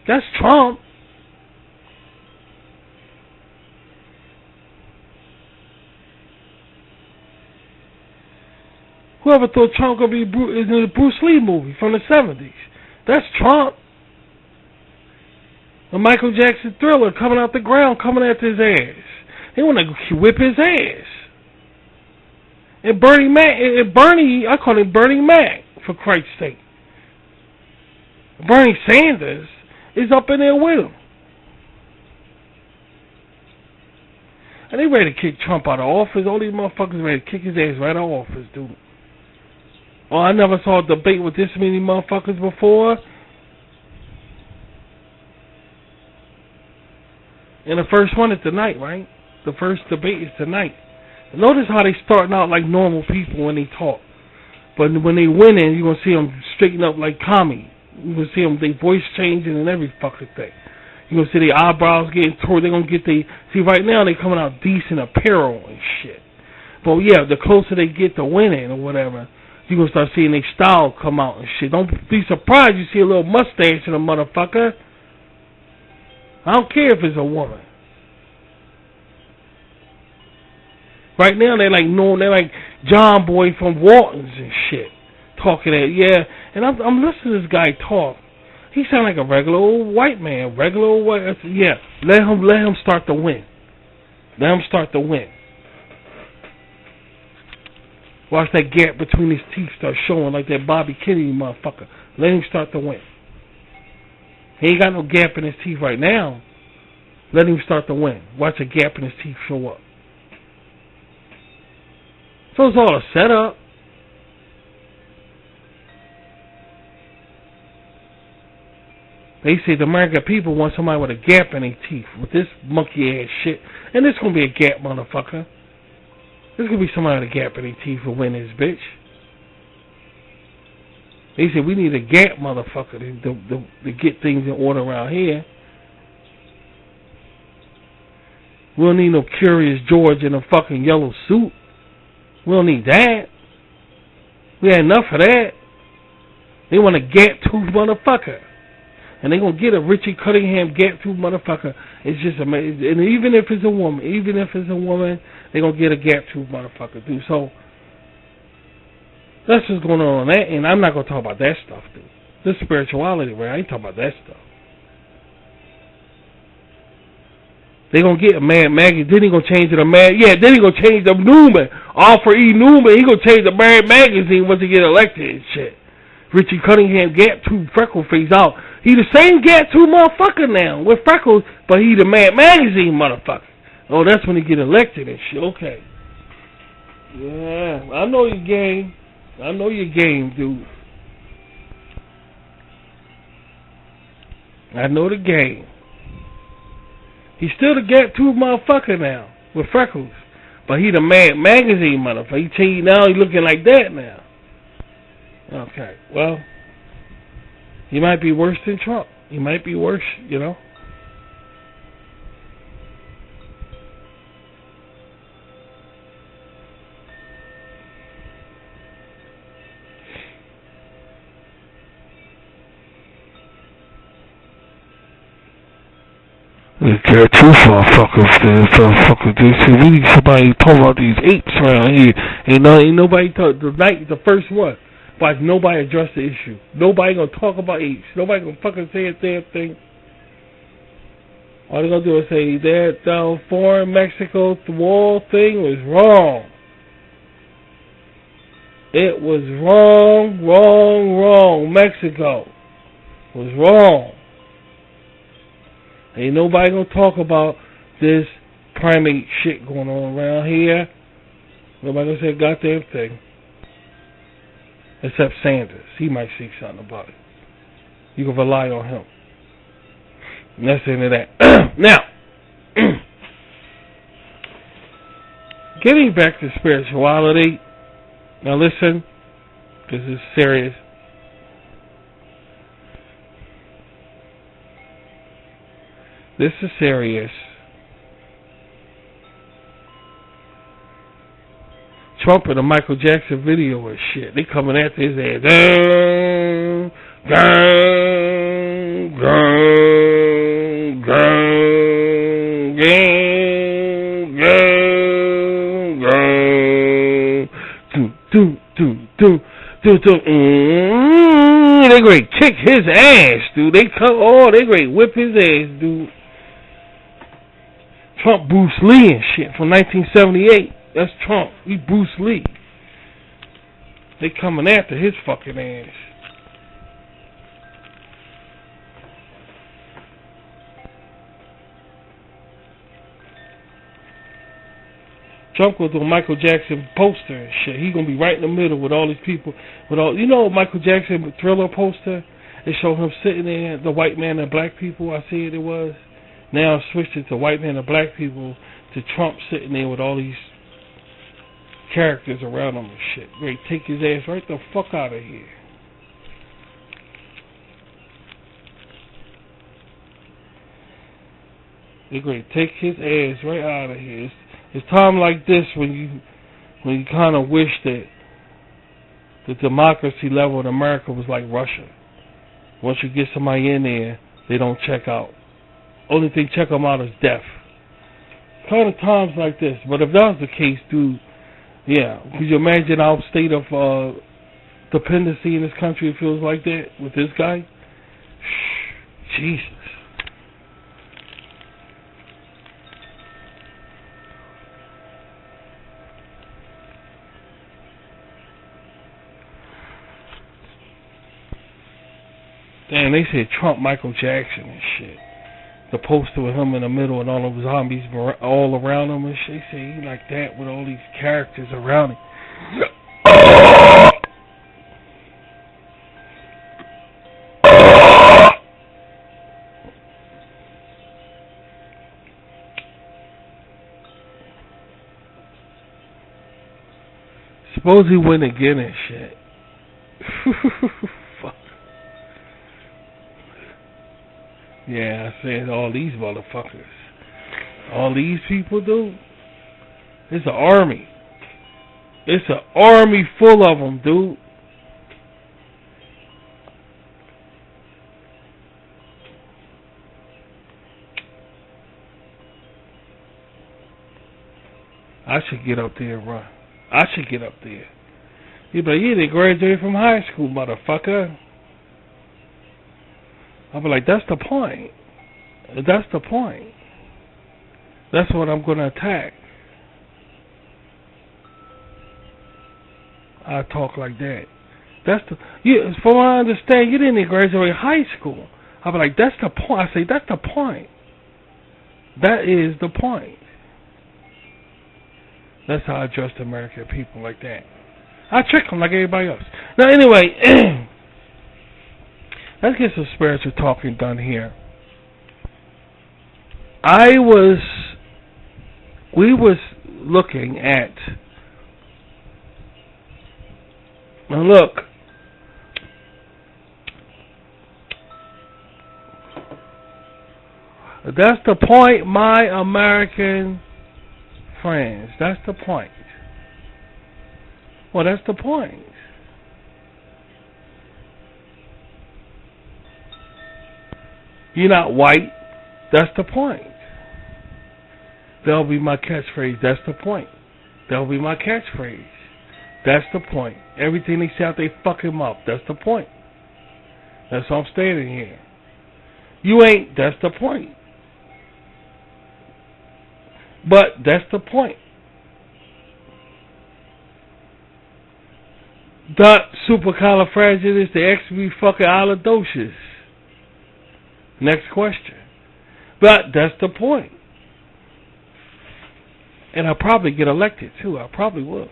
That's Trump. Whoever thought Trump could be in the Bruce Lee movie from the 70s? That's Trump. The Michael Jackson Thriller coming out the ground, coming after his ass. They want to whip his ass. And Bernie Mac, I call him Bernie Mac, for Christ's sake. Bernie Sanders is up in there with him. And they ready to kick Trump out of office. All these motherfuckers ready to kick his ass right out of office, dude. Oh, I never saw a debate with this many motherfuckers before. And the first one is tonight, right? The first debate is tonight. Notice how they starting out like normal people when they talk. But when they winning, you're going to see them straighten up like Tommy. You're going to see them, their voice changing and every fucking thing. You're going to see their eyebrows getting torn. They're going to get see, right now they coming out decent apparel and shit. But yeah, the closer they get to winning or whatever, you're going to start seeing their style come out and shit. Don't be surprised you see a little mustache in a motherfucker. I don't care if it's a woman. Right now they're like John Boy from Waltons and shit. Talking that, yeah. And I'm listening to this guy talk. He sound like a regular old white man. Regular old white. I said, yeah, let him start to win. Let him start to win. Watch that gap between his teeth start showing like that Bobby Kennedy motherfucker. Let him start to win. He ain't got no gap in his teeth right now. Let him start to win. Watch a gap in his teeth show up. So it's all a setup. They say the American people want somebody with a gap in their teeth with this monkey ass shit. And this gonna be a gap, motherfucker. This gonna be somebody with a gap in their teeth to win this bitch. They said we need a gap, motherfucker, to get things in order around here. We don't need no Curious George in a fucking yellow suit. We don't need that. We had enough of that. They want a gap-toothed motherfucker. And they gonna get a Richie Cunningham gap-toothed motherfucker. It's just amazing. And even if it's a woman, they gonna get a gap-toothed motherfucker, dude. So that's what's going on that. And I'm not gonna talk about that stuff, dude. This spirituality, right? I ain't talking about that stuff. They gonna get a Mad Magazine. Then he gonna change it to Mad. Yeah, then he gonna change the Newman. Arthur E. Newman. He gonna change the Mad Magazine once he get elected and shit. Richie Cunningham, gap-toothed, freckle face out. He the same gap-toothed motherfucker now with freckles, but he the Mad Magazine motherfucker. Oh, that's when he get elected and shit. Okay. Yeah, I know your game. I know your game, dude. I know the game. He's still the gap-toothed motherfucker now with freckles, but he the Mad Magazine motherfucker. He changed now. He looking like that now. Okay, well, he might be worse than Trump. He might be worse, you know. They're too far, fuckers. They say we need somebody to talk about these apes around here. Ain't nobody talk. The first one. But nobody address the issue. Nobody gonna talk about apes. Nobody gonna fucking say a damn thing. All they gonna do is say that foreign Mexico wall thing was wrong. It was wrong. Mexico was wrong. Ain't nobody gonna talk about this primate shit going on around here. Nobody gonna say a goddamn thing. Except Sanders. He might say something about it. You can rely on him. And that's the end of that. Now, getting back to spirituality. Now listen, this is serious. This is serious. Trump in a Michael Jackson video and shit. They coming after his ass. They great kick his ass, dude. They great whip his ass, dude. Trump Bruce Lee and shit from 1978. That's Trump. He Bruce Lee. They coming after his fucking ass. Trump will do a Michael Jackson poster and shit. He gonna be right in the middle with all these people. Michael Jackson Thriller poster. They show him sitting there, the white man and black people. I see it was. Now I switched it to white man and black people to Trump sitting there with all these characters around him and shit. Great, take his ass right the fuck out of here. They great, take his ass right out of here. It's time like this when you kind of wish that the democracy level in America was like Russia. Once you get somebody in there, they don't check out. Only thing check them out is death. kind of times like this. But if that was the case, dude, yeah, could you imagine our state of dependency in this country? It feels like that with this guy. Jesus. Damn, they said Trump Michael Jackson and shit. The poster with him in the middle and all of the zombies all around him and shit. They say he like that with all these characters around him. Suppose he win again and shit. Fuck. Yeah, I said all these motherfuckers. All these people, dude. It's an army. It's an army full of them, dude. I should get up there and run. I should get up there. You'd be like, you didn't graduate from high school, motherfucker. I'll be like, that's the point. That's the point. That's what I'm going to attack. I talk like that. That's the. You, from what I understand, you didn't graduate high school. I'll be like, that's the point. I say, that's the point. That is the point. That's how I address the American people, like that. I trick them like everybody else. Now, anyway, let's get some spiritual talking done here. We was looking at, now look, that's the point, my American friends. That's the point. Well, that's the point. You're not white. That's the point. That'll be my catchphrase. That's the point. That'll be my catchphrase. That's the point. Everything they shout, they fuck him up. That's the point. That's why I'm standing here. You ain't. That's the point. But that's the point. Dot supercalifragilisticexpialidocious. Next question. But that's the point. And I'll probably get elected too. I probably will.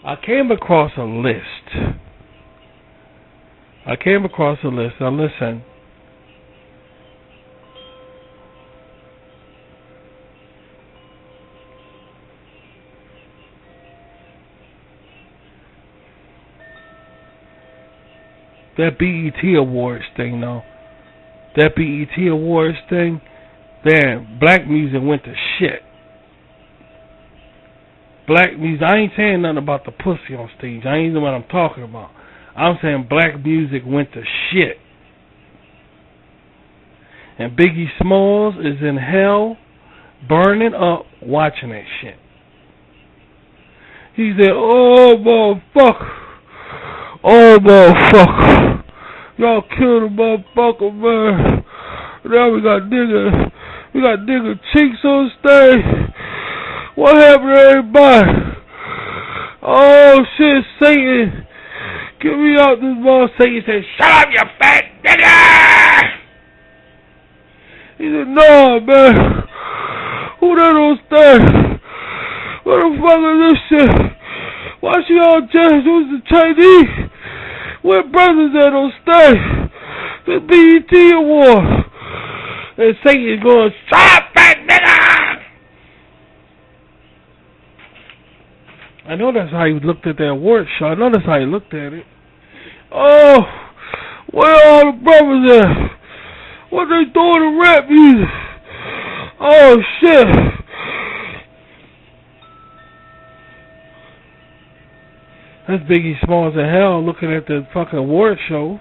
I came across a list. Now listen. That BET Awards thing, though. That BET Awards thing, damn, black music went to shit. Black music, I ain't saying nothing about the pussy on stage. I ain't know what I'm talking about. I'm saying black music went to shit. And Biggie Smalls is in hell, burning up, watching that shit. He said, oh, motherfucker. Oh, motherfucker. Y'all killed a motherfucker, man. Now we got nigga cheeks on stage. What happened to everybody? Oh, shit, Satan. Get me out this mother. Satan said, shut up, you fat nigga! He said, no, man. Who that on stage? What the fuck is this shit? Why she all judged? Who's the Chinese? Where brothers at on stage? The BET Award. And Satan going, shut up, fat nigga! I know that's how he looked at that award show. I know that's how he looked at it. Oh, where all the brothers at? What they doing to rap music? Oh, shit. That's Biggie Smalls in hell looking at the fucking award shows.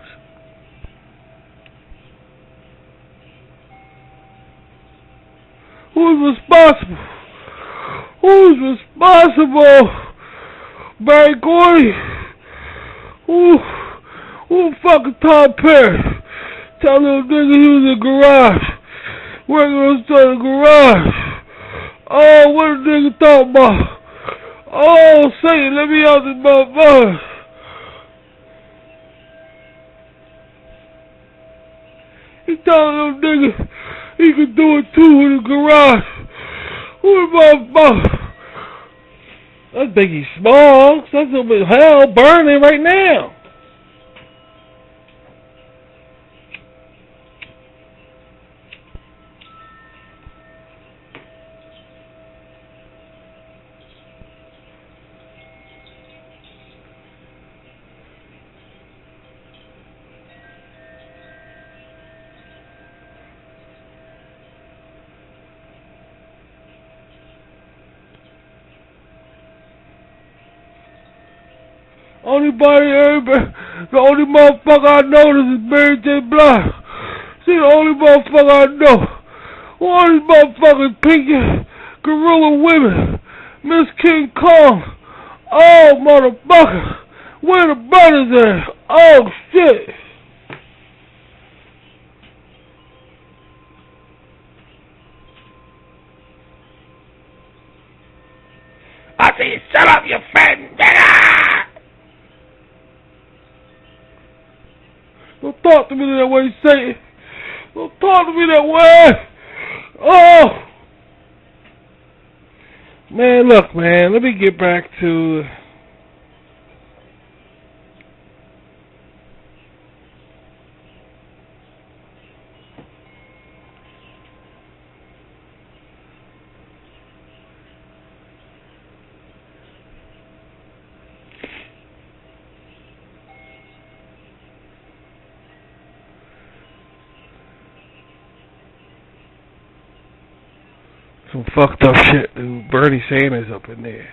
Who's responsible? Who's responsible? Barry Gordy? Who fucking Tom Perry? Tell little nigga he was in the garage. Working on the garage. Oh, what a nigga thought about? Oh, Satan, let me out this motherfucker. He told little nigga he could do it too in the garage. Who the motherfucker? That's Biggie Smalls. That's up in hell burning right now. The only motherfucker I know is Mary J. Blige. See, the only motherfucker I know. All these motherfuckers pinky gorilla women. Miss King Kong. Oh, motherfucker. Where the brothers at? Oh, shit. I say, shut up, you fat nigga! Don't talk to me that way, Satan. Don't talk to me that way. Oh! Man, look, man. Let me get back to... some fucked up shit, dude. Bernie Sanders up in there.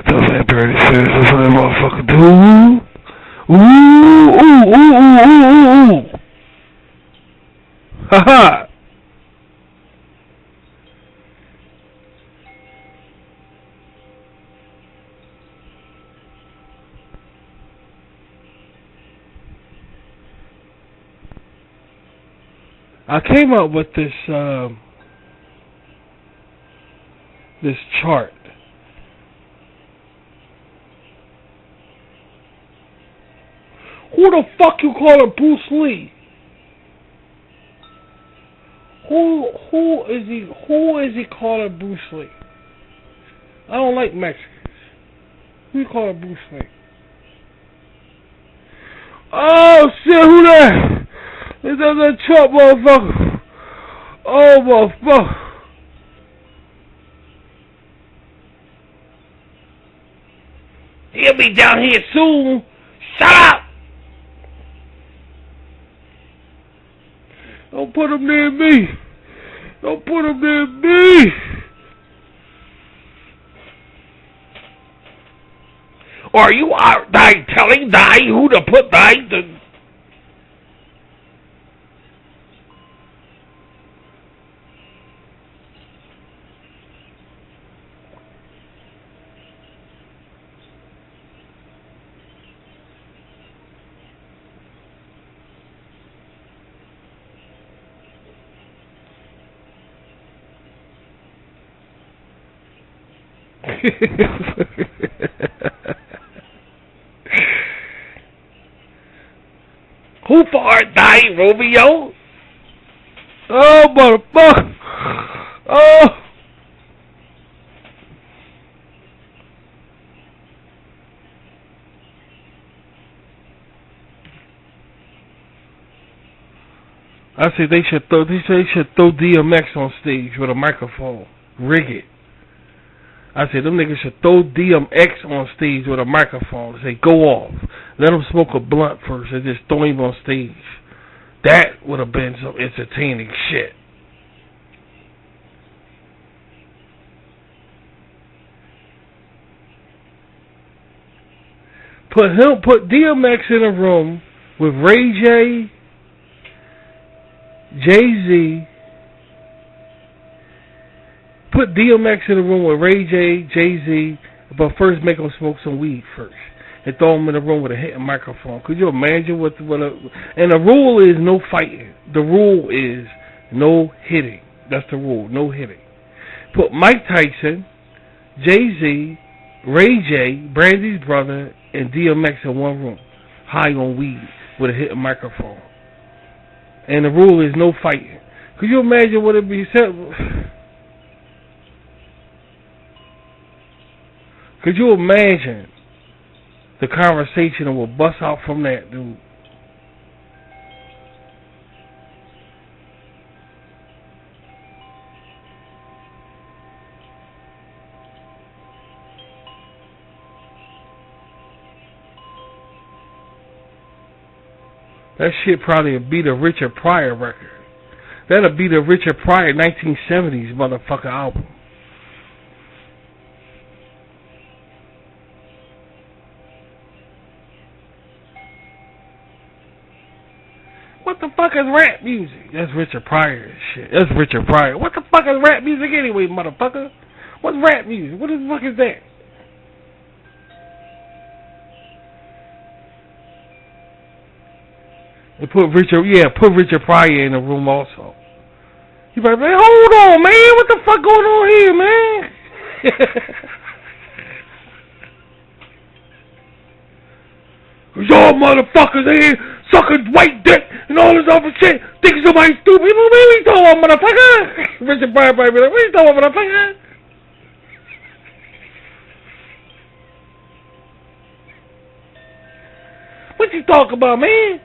Tell that Bernie Sanders, that's what that motherfucker do. Ooh. Ha ha. I came up with this chart. Who the fuck you calling Bruce Lee? Who is he calling Bruce Lee? I don't like Mexicans. Who you calling Bruce Lee? Oh shit, who that? Is that Trump motherfucker? Oh motherfucker. He'll be down here soon. Shut up! Don't put him near me. Don't put him near me. Or you are telling who to put the... Who for die, Romeo? Oh, motherfucker! Oh! I say they should throw DMX on stage with a microphone, rig it. I said them niggas should throw DMX on stage with a microphone and say, go off. Let him smoke a blunt first and just throw him on stage. That would have been some entertaining shit. Put DMX in a room with Ray J, Jay-Z. Put DMX in a room with Ray J, Jay-Z, but first make him smoke some weed first. And throw him in a room with a hitting microphone. Could you imagine and the rule is no fighting. The rule is no hitting. That's the rule, no hitting. Put Mike Tyson, Jay-Z, Ray J, Brandy's brother, and DMX in one room, high on weed with a hitting microphone. And the rule is no fighting. Could you imagine what it'd be said? Could you imagine the conversation that will bust out from that, dude? That shit probably would beat a Richard Pryor record. That'll beat a Richard Pryor 1970s motherfucker album. What the fuck is rap music? That's Richard Pryor shit. That's Richard Pryor. What the fuck is rap music anyway, motherfucker? What's rap music? What the fuck is that? And put Richard Pryor in the room also. You better be like, hold on, man. What the fuck going on here, man? Y'all motherfuckers in here sucking white dick and all this other shit. Thinking somebody's stupid. What are you talking about, motherfucker? Richard Pryor probably be like, what are you talking about, motherfucker? What you talking about, man?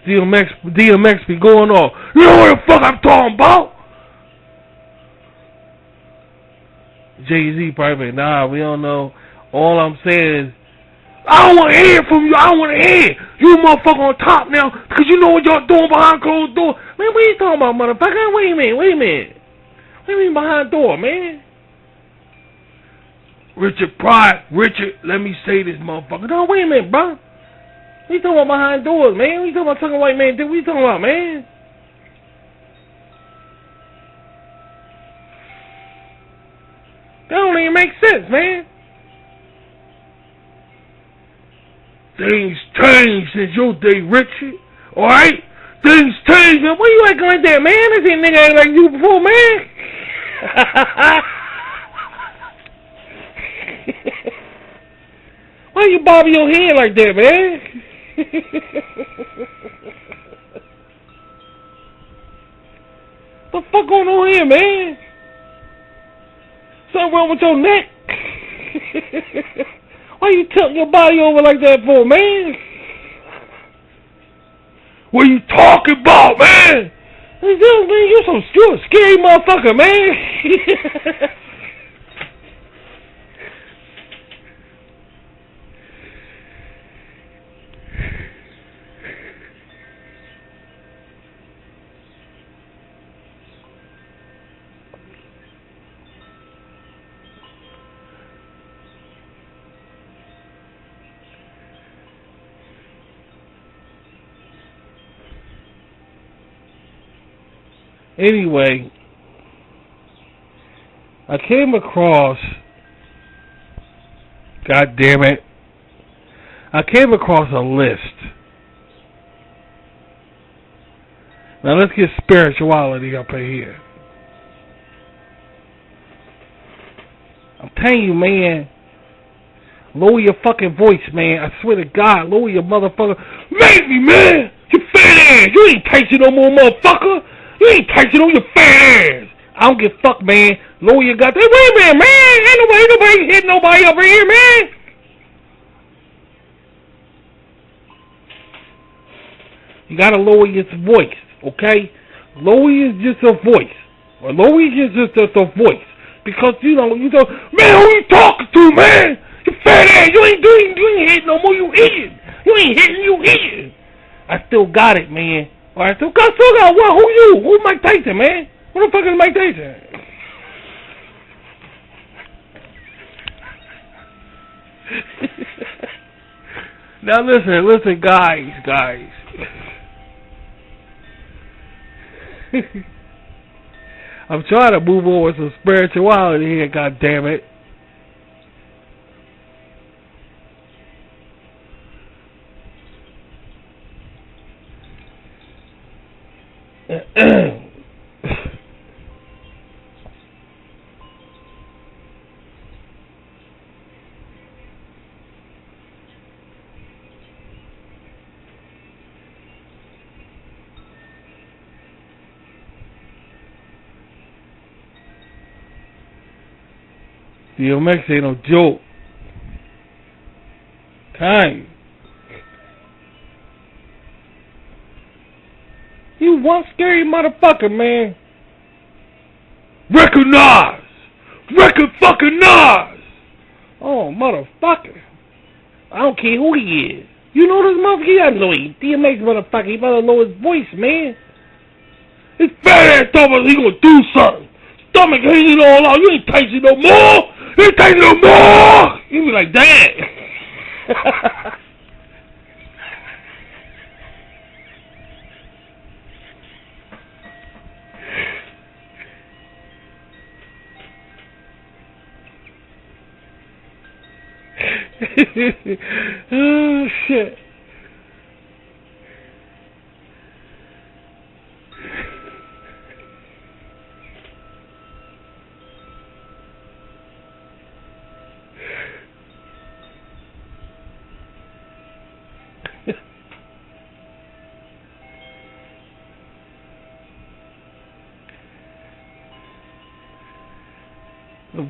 DMX be going off. You know what the fuck I'm talking about? Jay-Z probably be, nah, we don't know. All I'm saying is, I don't want to hear from you. I don't want to hear. You motherfucker on top now because you know what y'all doing behind closed door. Man, what you talking about, motherfucker? Wait a minute. What do you mean behind door, man? Richard Pryor, let me say this, motherfucker. No, wait a minute, bro. What you talking about behind doors, man? What you talking about talking white man? What you talking about, man? That don't even make sense, man. Things change since your day, Richard. Alright? Things change, man. Why you acting like that, man? This ain't nigga acting like you before, man. Why you bobbing your head like that, man? What the fuck going on here, man? Something wrong with your neck? Why you tilting your body over like that for, man? What are you talking about, man? You're a scary motherfucker, man. Anyway, I came across, God damn it, I came across a list. Now let's get spirituality up in here. I'm telling you, man, lower your fucking voice, man. I swear to God, lower your motherfucker. Maybe, man, you fat ass. You ain't Tyson no more, motherfucker. You ain't Tyson on your fat ass. I don't give a fuck, man. Lower your goddamn. Wait a minute, man. Ain't nobody hitting nobody over here, man. You gotta lower your voice, okay? Lower just a voice. Or lower just a voice. Because, you know, man, who you talking to, man? You fat fat ass. You ain't hitting no more. You eating. You ain't hitting. You eating. I still got it, man. Or I still got what? Who you? Who's Mike Tyson, man? Who the fuck is Mike Tyson? Now listen, guys. I'm trying to move over some spirituality here, God damn it. DMX ain't no joke. Time. You one scary motherfucker, man. Recognize! Fucking Nas! Oh, motherfucker. I don't care who he is. You know this motherfucker? He doesn't know he. DMX motherfucker. He better know his voice, man. His fat ass stomach, he gonna do something. Stomach hanging all out. You ain't Tyson no more! You ain't Tyson no more! You be like, that. Oh, shit.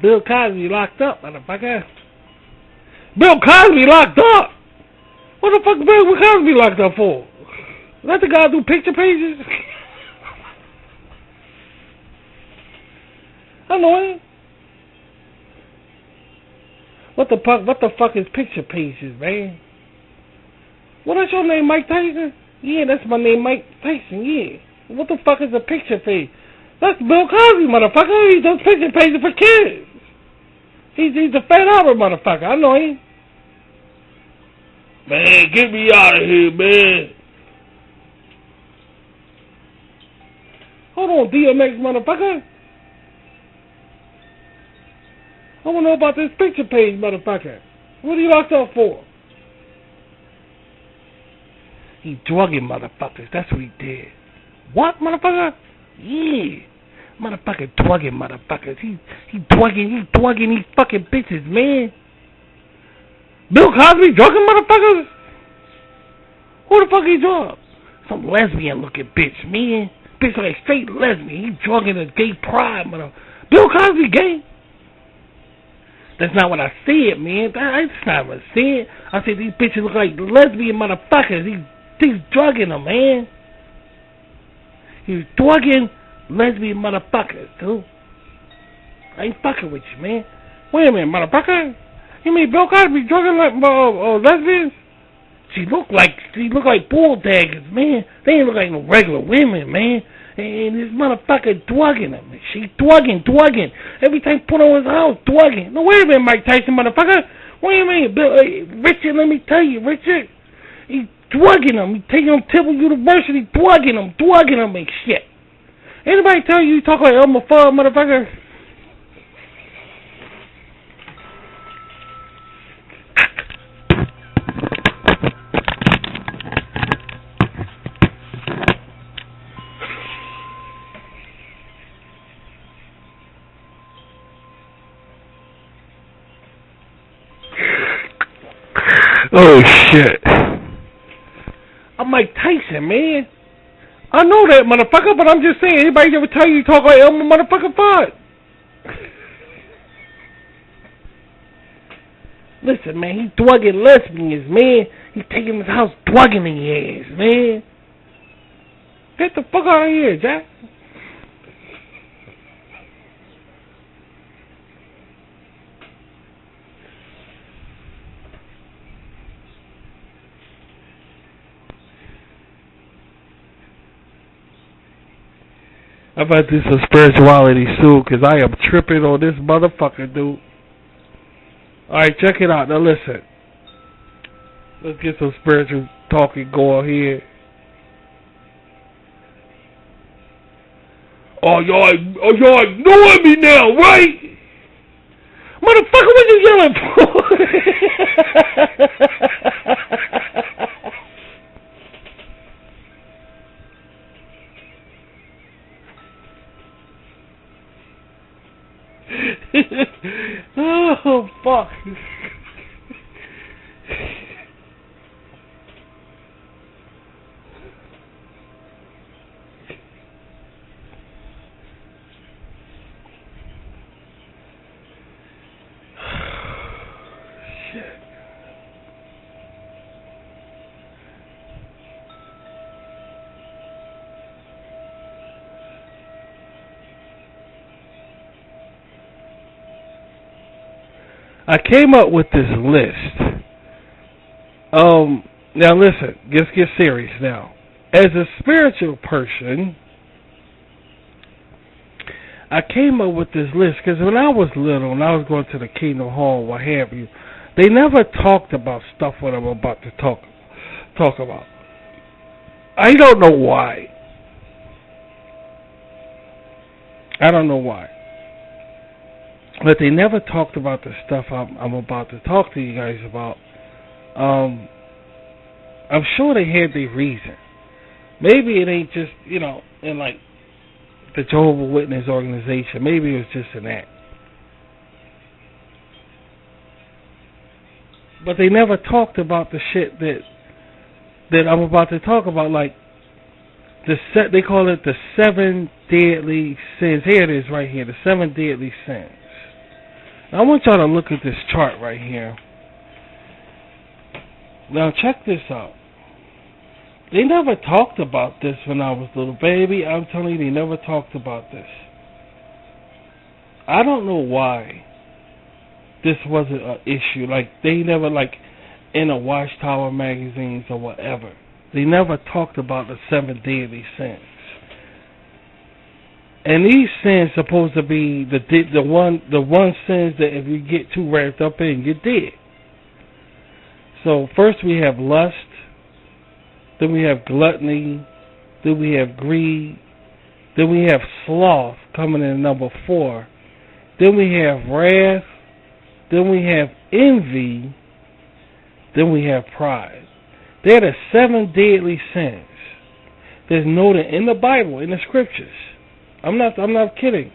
Bill Cosby locked up, motherfucker. Bill Cosby locked up. What the fuck is Bill Cosby locked up for? Let the guy do picture pages? I know it. What the fuck is picture pages, man? What is your name, Mike Tyson? Yeah, that's my name, Mike Tyson, yeah. What the fuck is a picture page? That's Bill Cosby, motherfucker. He does picture pages for kids. He's a fat Albert motherfucker. I know him. Man, get me out of here, man. Hold on, DMX motherfucker. I want to know about this picture page, motherfucker. What are you locked up for? He drugging motherfuckers. That's what he did. What, motherfucker? Yeah. Motherfucker drugging motherfuckers. He drugging these fucking bitches, man. Bill Cosby drugging motherfuckers? Who the fuck he drug? Some lesbian looking bitch, man. Bitch like straight lesbian. He drugging a gay pride, motherfucker. Bill Cosby gay? That's not what I said, man. That's not what I said. I said these bitches look like lesbian motherfuckers. He's drugging them, man. He's drugging lesbian motherfuckers, dude. I ain't fucking with you, man. Wait a minute, motherfucker. You mean Bill Cosby drugging like lesbians? She look like bull daggers, man. They ain't look like no regular women, man. And this motherfucker drugging them. She drugging. Every time put on his house, drugging. No, wait a minute, Mike Tyson, motherfucker. Wait a minute, Bill, Richard, let me tell you, Richard. He's drugging them. He's taking them to Temple University, drugging them and shit. Anybody tell you talk like Elmer Fudd, motherfucker? Oh shit. I'm Mike Tyson, man. I know that, motherfucker, but I'm just saying, anybody ever tell you talk like Elmer motherfucker Fudd? Listen, man, he's drugging lesbians, man. He's taking his house drugging their ass, man. Get the fuck out of here, Jack. I'm about to do some spirituality soon because I am tripping on this motherfucker, dude. Alright, check it out. Now listen. Let's get some spiritual talking going here. Oh, y'all ignoring me now, right? Motherfucker, what you yelling for? Oh, fuck. I came up with this list. Now listen, just get serious now. As a spiritual person, I came up with this list because when I was little and I was going to the Kingdom Hall, what have you, they never talked about stuff what I'm about to talk about. I don't know why. I don't know why. But they never talked about the stuff I'm about to talk to you guys about. I'm sure they had their reason. Maybe it ain't just, in like the Jehovah's Witness organization. Maybe it was just an act. But they never talked about the shit that I'm about to talk about, like they call it the 7 deadly sins. Here it is right here, the 7 deadly sins. Now I want y'all to look at this chart right here. Now check this out. They never talked about this when I was little, baby. I'm telling you, they never talked about this. I don't know why this wasn't an issue. Like, they never, like, in a Watchtower magazines or whatever, they never talked about the 7 deadly sins. And these sins supposed to be the one sins that if you get too wrapped up in, you're dead. So first we have lust, then we have gluttony, then we have greed, then we have sloth coming in number 4, then we have wrath, then we have envy, then we have pride. They're the 7 deadly sins. There's noted in the Bible, in the scriptures. I'm not kidding.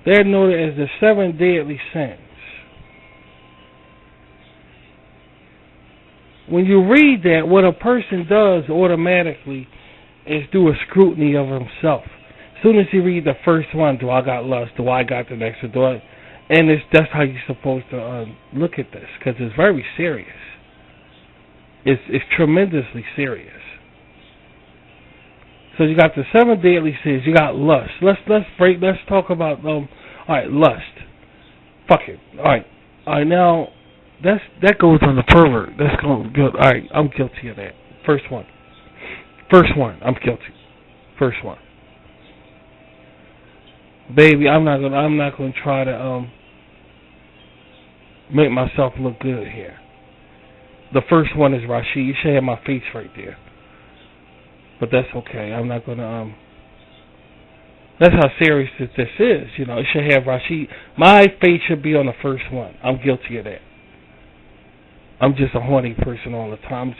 They're noted as the 7 deadly sins. When you read that, what a person does automatically is do a scrutiny of himself. As soon as you read the first one, do I got lust? Do I got the next one? And that's how you're supposed to look at this, because it's very serious. It's tremendously serious. So you got the 7 deadly sins. You got lust. Let's talk about all right, lust. Fuck it. All right. Now that goes on the pervert. That's going good. All right, I'm guilty of that. First one. I'm guilty. First one. Baby, I'm not gonna try to make myself look good here. The first one is Rashid. You should have my face right there. But that's okay. I'm not going to, that's how serious this is. It should have Rashid. My face should be on the first one. I'm guilty of that. I'm just a horny person all the time.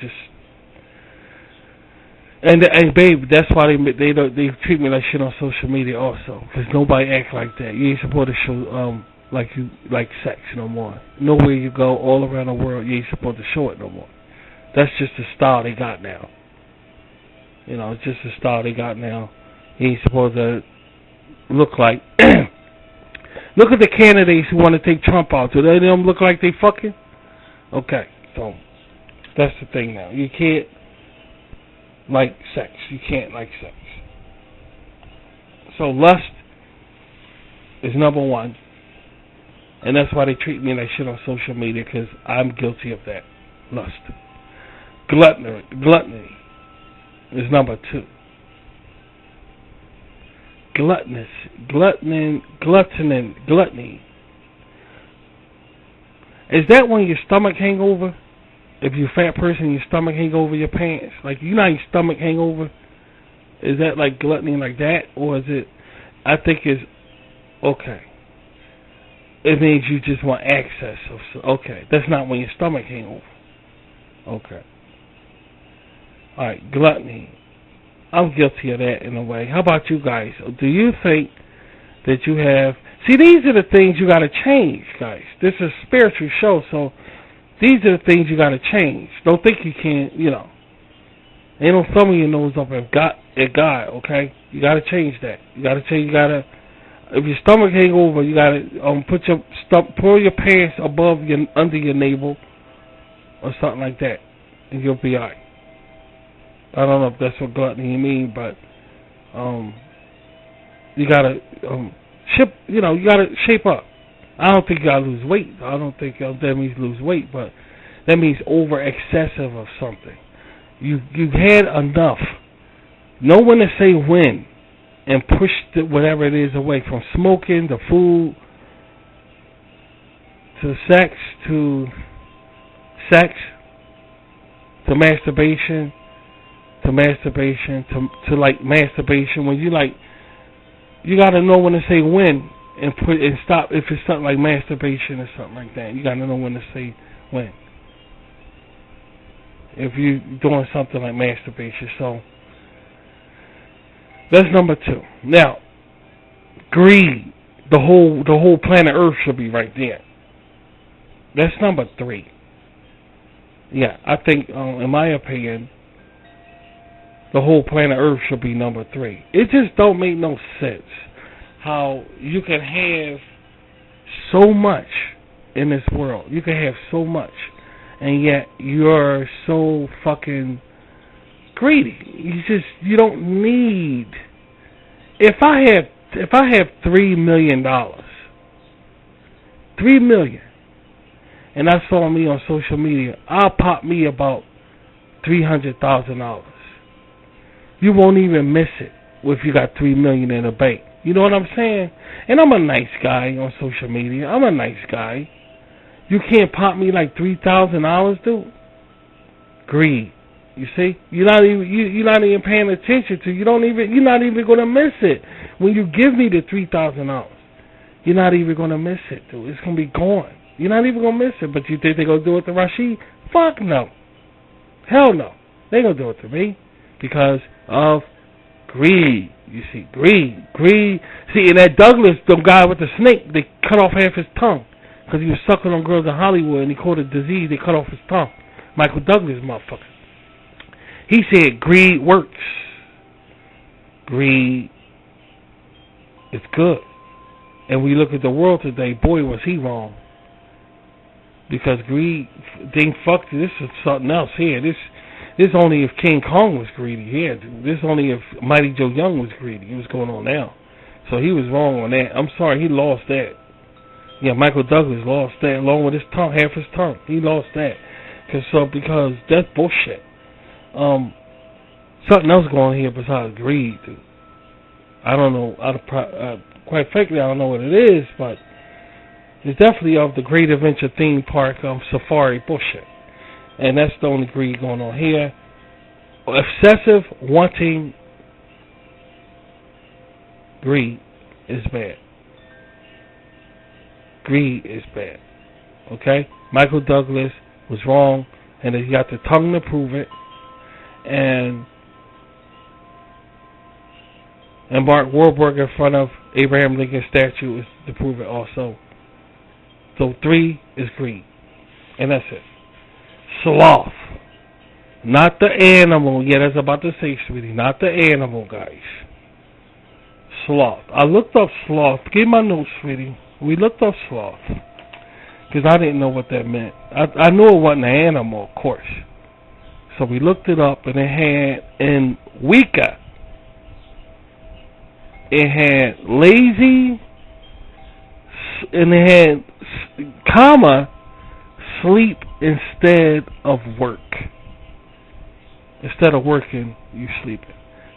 And babe, that's why they treat me like shit on social media also. Because nobody act like that. You ain't supposed to show, like sex no more. Nowhere you go, all around the world, you ain't supposed to show it no more. That's just the style they got now. It's just the style they got now. You ain't supposed to look like... Look at the candidates who want to take Trump out. Do they don't look like they fucking? Okay, so that's the thing now. You can't like sex. You can't like sex. So lust is number 1. And that's why they treat me like shit on social media, because I'm guilty of that. Lust. Gluttony is number 2. gluttonous, gluttony. Is that when your stomach hang over? If you're a fat person, your stomach hang over your pants, like you know your stomach hang over. Is that like gluttony like that, or is it? I think it's okay. It means you just want access. Okay, that's not when your stomach hang over. Okay. All right, gluttony. I'm guilty of that in a way. How about you guys? Do you think that you have? See, these are the things you got to change, guys. This is a spiritual show, so these are the things you got to change. Don't think you can't, Ain't no thumb your nose up at God, okay? You got to change that. You got to change. You got to. If your stomach hang over, you got to pull your pants under your navel or something like that, and you'll be alright. I don't know if that's what gluttony mean, but you gotta you gotta shape up. I don't think you gotta lose weight. I don't think that means lose weight, but that means over excessive of something. You've had enough. Know when to say when, and push whatever it is away, from smoking to food to sex to masturbation. To like masturbation, when you gotta know when to say when and stop if it's something like masturbation or something like that. You gotta know when to say when. If you're doing something like masturbation, so that's number 2. Now, greed. The whole planet Earth should be right there. That's number 3. Yeah, I think in my opinion, the whole planet Earth should be number 3. It just don't make no sense how you can have so much in this world. You can have so much, and yet you're so fucking greedy. You don't need. If I have $3 million, $3 million, and that's on me on social media, I'll pop me about $300,000. You won't even miss it if you got $3 million in the bank. You know what I'm saying? And I'm a nice guy on social media. I'm a nice guy. You can't pop me like $3,000, dude. Greed. You see? You're not even paying attention to. You're not even gonna miss it when you give me the $3,000. You're not even gonna miss it, dude. It's gonna be gone. You're not even gonna miss it. But you think they're gonna do it to Rashid? Fuck no. Hell no. They gonna do it to me because of greed. You see, greed. See, in that Douglas, the guy with the snake, they cut off half his tongue because he was sucking on girls in Hollywood and he caught a disease. They cut off his tongue. Michael Douglas, motherfucker. He said greed works. Greed is good. And we look at the world today, boy, was he wrong. Because greed, dang, fuck, this is something else here. This only if King Kong was greedy. Yeah, this only if Mighty Joe Young was greedy. What's going on now? So he was wrong on that. I'm sorry, he lost that. Yeah, Michael Douglas lost that along with his tongue, half his tongue. He lost that. Because that's bullshit. Something else going on here besides greed, dude. I don't know. Quite frankly, I don't know what it is, but it's definitely of the Great Adventure theme park safari bullshit. And that's the only greed going on here. Excessive wanting greed is bad. Greed is bad. Okay? Michael Douglas was wrong, and he got the tongue to prove it. And Mark Wahlberg in front of Abraham Lincoln statue is to prove it also. So 3 is greed. And that's it. Sloth. Not the animal. Yeah, that's about to say, sweetie. Not the animal, guys. Sloth. I looked up sloth. Give my notes, sweetie. We looked up sloth. Because I didn't know what that meant. I knew it wasn't an animal, of course. So we looked it up, and it had, in Wicca, it had lazy, and it had, comma, sleep instead of work. Instead of working, you sleeping.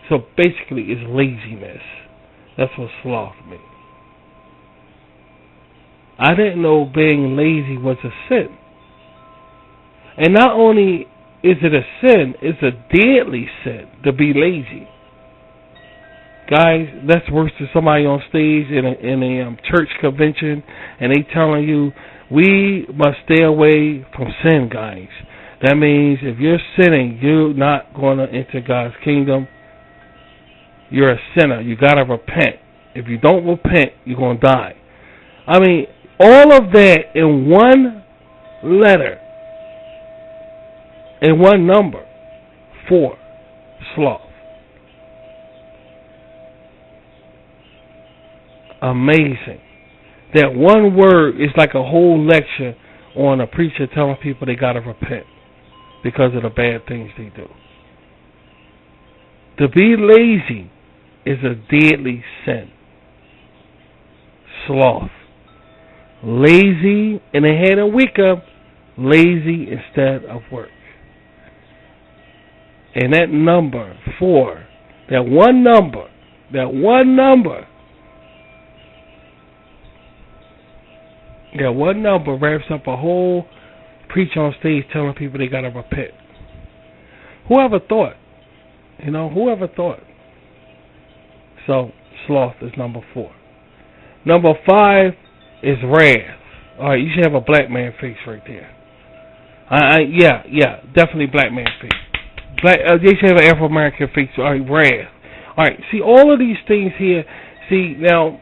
So basically, it's laziness. That's what sloth means. I didn't know being lazy was a sin. And not only is it a sin, it's a deadly sin to be lazy. Guys, that's worse than somebody on stage in a church convention and they telling you, we must stay away from sin, guys. That means if you're sinning, you're not going to enter God's kingdom. You're a sinner. You got to repent. If you don't repent, you're going to die. I mean, all of that in one letter, in one number, 4, sloth. Amazing. That one word is like a whole lecture on a preacher telling people they got to repent because of the bad things they do. To be lazy is a deadly sin. Sloth. Lazy in the head of Wicca, lazy instead of work. And that number 4, that one number wraps up a whole preacher on stage telling people they gotta repent. Whoever thought? Whoever thought? So, sloth is number 4. Number 5 is wrath. Alright, you should have a black man face right there. Yeah, definitely black man face. They should have an Afro-American face. Alright, wrath. Alright, see all of these things here. See, now,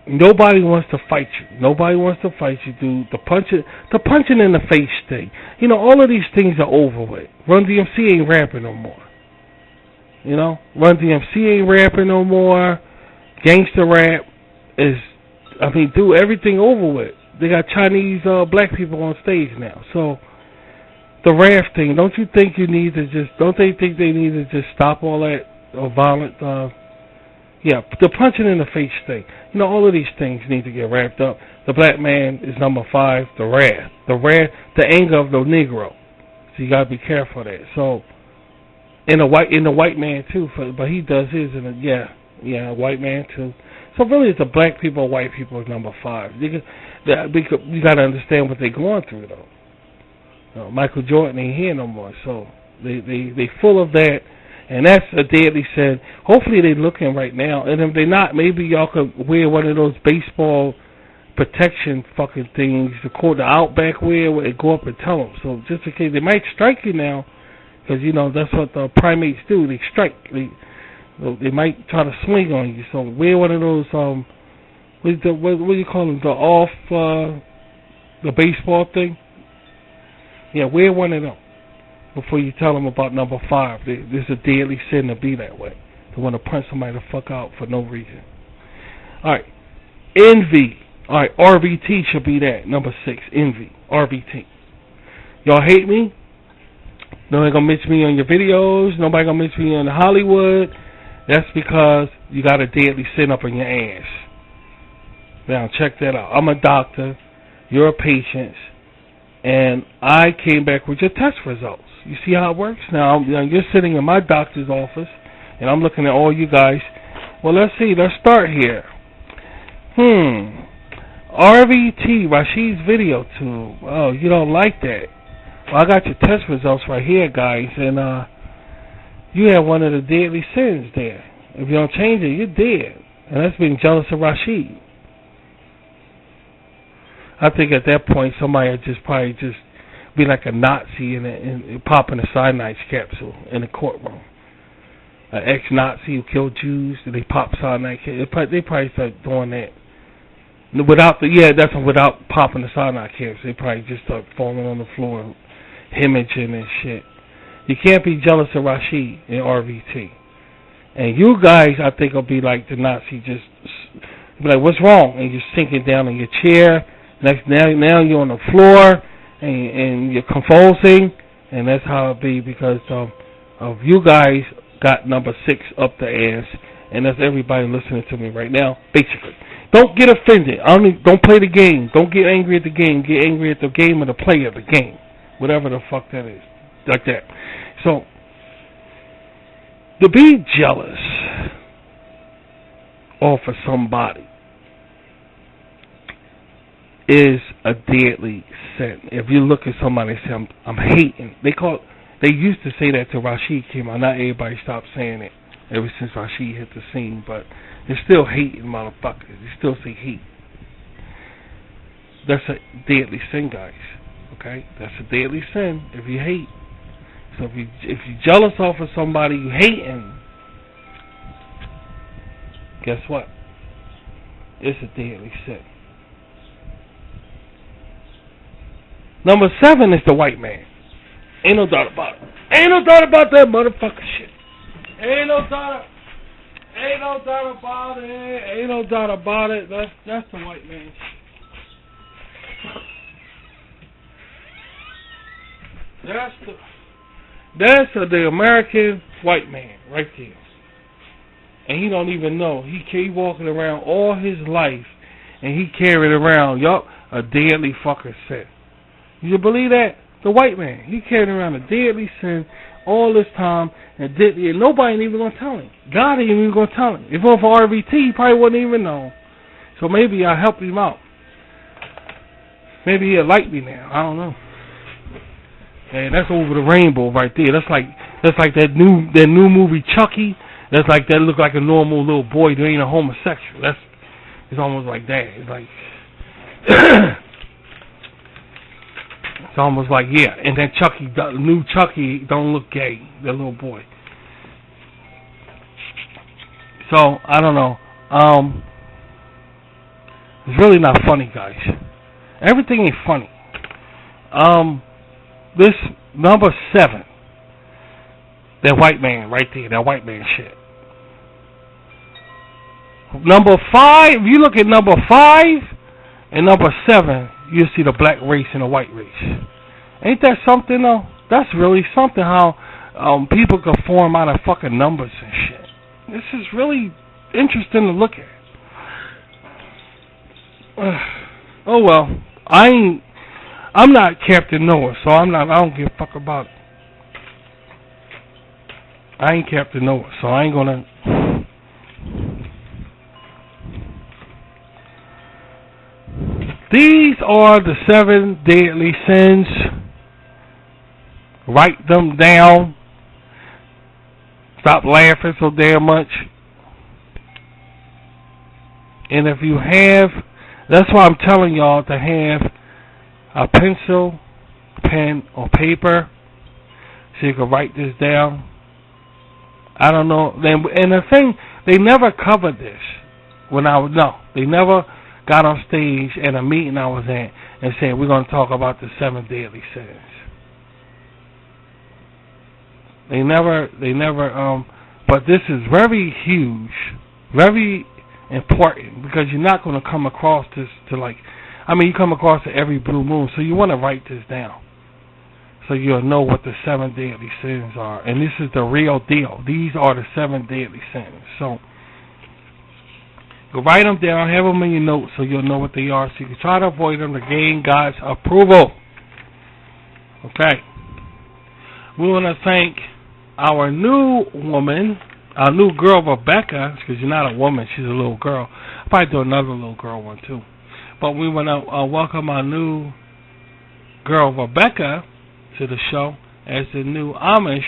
nobody wants to fight you. Nobody wants to fight you, dude. The punching in the face thing. All of these things are over with. Run DMC ain't rapping no more. Run DMC ain't rapping no more. Gangster rap is, dude, everything over with. They got Chinese black people on stage now. So, the wrath thing, don't you think they think they need to just stop all that violent, the punching in the face thing. All of these things need to get wrapped up. The black man is number 5, the wrath. The anger of the Negro. So you gotta be careful of that. So, in the white man too, but he does his white man too. So really it's the black people, white people is number 5. You gotta understand what they're going through though. Michael Jordan ain't here no more, so they full of that. And that's a deadly sin. Hopefully they're looking right now. And if they're not, maybe y'all could wear one of those baseball protection fucking things, the Outback wear, where they go up and tell them. So just in case, they might strike you now, because, that's what the primates do. They strike. They might try to swing on you. So wear one of those, what do you call them, the baseball thing? Yeah, wear one of them before you tell them about number 5. There's a deadly sin to be that way. To want to punch somebody the fuck out for no reason. Alright. Envy. Alright, RVT should be that. Number 6. Envy. RVT. Y'all hate me? Nobody gonna mention me on your videos. Nobody gonna mention me on Hollywood. That's because you got a deadly sin up in your ass. Now, check that out. I'm a doctor. You're a patient. And I came back with your test results. You see how it works? Now you're sitting in my doctor's office, and I'm looking at all you guys. Well, let's see. Let's start here. RVT, Rashid's video tube. Oh, you don't like that? Well, I got your test results right here, guys, and you have one of the deadly sins there. If you don't change it, you're dead. And that's being jealous of Rashid. I think at that point somebody would probably be like a Nazi and popping a cyanide capsule in the courtroom. An ex-Nazi who killed Jews, and they pop cyanide capsule. They probably start doing that. Without popping the cyanide capsule. They probably just start falling on the floor, hemorrhaging and shit. You can't be jealous of Rashid and RVT. And you guys, I think, will be like the Nazi, just be like, what's wrong? And you're sinking down in your chair. Now you're on the floor and you're convulsing, and that's how it be because of you guys got number 6 up the ass, and that's everybody listening to me right now. Basically, don't get offended. Don't play the game. Don't get angry at the game. Get angry at the game or the player of the game, whatever the fuck that is, like that. So To be jealous off of somebody is a deadly sin. If you look at somebody and say, I'm hating, they used to say that till Rashid came out. Not everybody stopped saying it ever since Rashid hit the scene, but it's still hating motherfuckers. You still say hate. That's a deadly sin, guys. Okay? That's a deadly sin if you hate. So if you're jealous off of somebody you hating, guess what? It's a deadly sin. Number 7 is the white man. Ain't no doubt about it. Ain't no doubt about that motherfucker shit. Ain't no doubt about it. Ain't no doubt about it. That's the white man shit. That's the American white man right there. And he don't even know. He walking around all his life and he carried around, a deadly fucking sin. You believe that? The white man, he carried around a deadly sin all this time, and nobody ain't even gonna tell him. God ain't even gonna tell him. If it wasn't for RVT, he probably wouldn't even know. So maybe I helped him out. Maybe he'll like me now. I don't know. And that's Over the Rainbow right there. That's like that new movie Chucky. That's like that look like a normal little boy that ain't a homosexual. It's almost like that. It's like it's almost like, yeah. And that new Chucky don't look gay. That little boy. So I don't know. It's really not funny, guys. Everything ain't funny. This number 7, that white man right there, that white man shit. Number 5, if you look at number 5 and number 7, you see the black race and the white race. Ain't that something though? That's really something how people can form out of fucking numbers and shit. This is really interesting to look at. Oh well, I'm not Captain Noah, so I don't give a fuck about it. I ain't Captain Noah, so I ain't gonna. These are the 7 deadly sins. Write them down. Stop laughing so damn much. And if you have, that's why I'm telling y'all to have a pencil, pen, or paper so you can write this down. I don't know. And the thing, they never covered this they never got on stage at a meeting I was at and said, we're going to talk about the 7 deadly sins. They never, but this is very huge, very important, because you're not going to come across this you come across it every blue moon, so you want to write this down so you'll know what the 7 deadly sins are. And this is the real deal. These are the 7 deadly sins. So go write them down, have them in your notes so you'll know what they are, so you can try to avoid them to gain God's approval. Okay. We want to thank our new woman, our new girl, Rebecca, because you're not a woman, she's a little girl. I'll probably do another little girl one too. But we want to welcome our new girl, Rebecca, to the show as the new Amish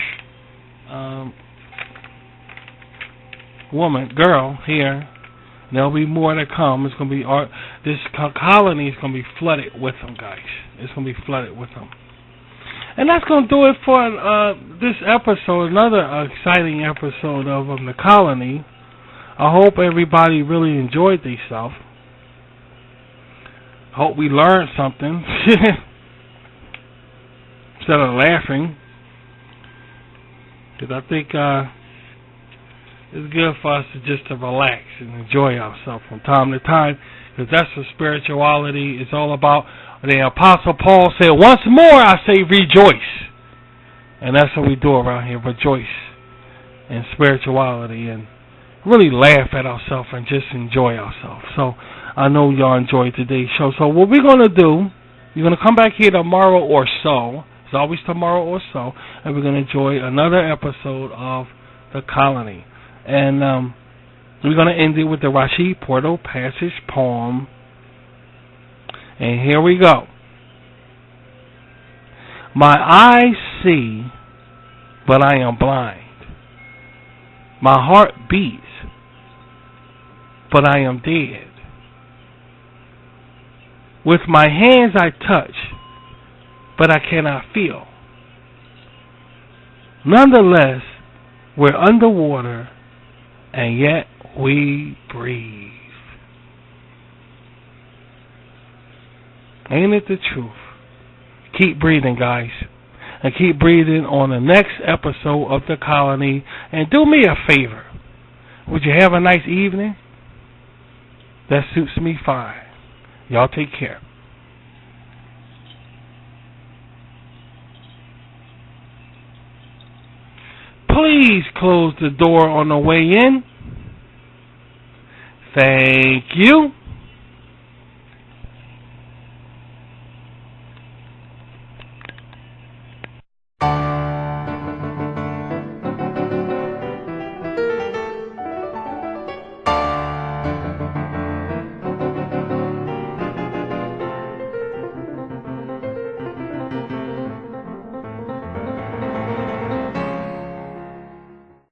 girl here. There'll be more to come. It's going to be this colony is going to be flooded with them, guys. It's going to be flooded with them. And that's going to do it for this episode, another exciting episode of The Colony. I hope everybody really enjoyed themselves. I hope we learned something instead of laughing. Because I think it's good for us to relax and enjoy ourselves from time to time. Because that's what spirituality is all about. The Apostle Paul said, once more I say rejoice. And that's what we do around here, rejoice in spirituality and really laugh at ourselves and just enjoy ourselves. So I know y'all enjoyed today's show. So what we're going to do, you're going to come back here tomorrow or so. It's always tomorrow or so. And we're going to enjoy another episode of the colony. And we're going to end it with the Rashid Portal Passage poem. And here we go. My eyes see, but I am blind. My heart beats, but I am dead. With my hands I touch, but I cannot feel. Nonetheless, we're underwater, and yet we breathe. Ain't it the truth? Keep breathing, guys. And keep breathing on the next episode of The Colony. And do me a favor. Would you have a nice evening? That suits me fine. Y'all take care. Please close the door on the way in. Thank you.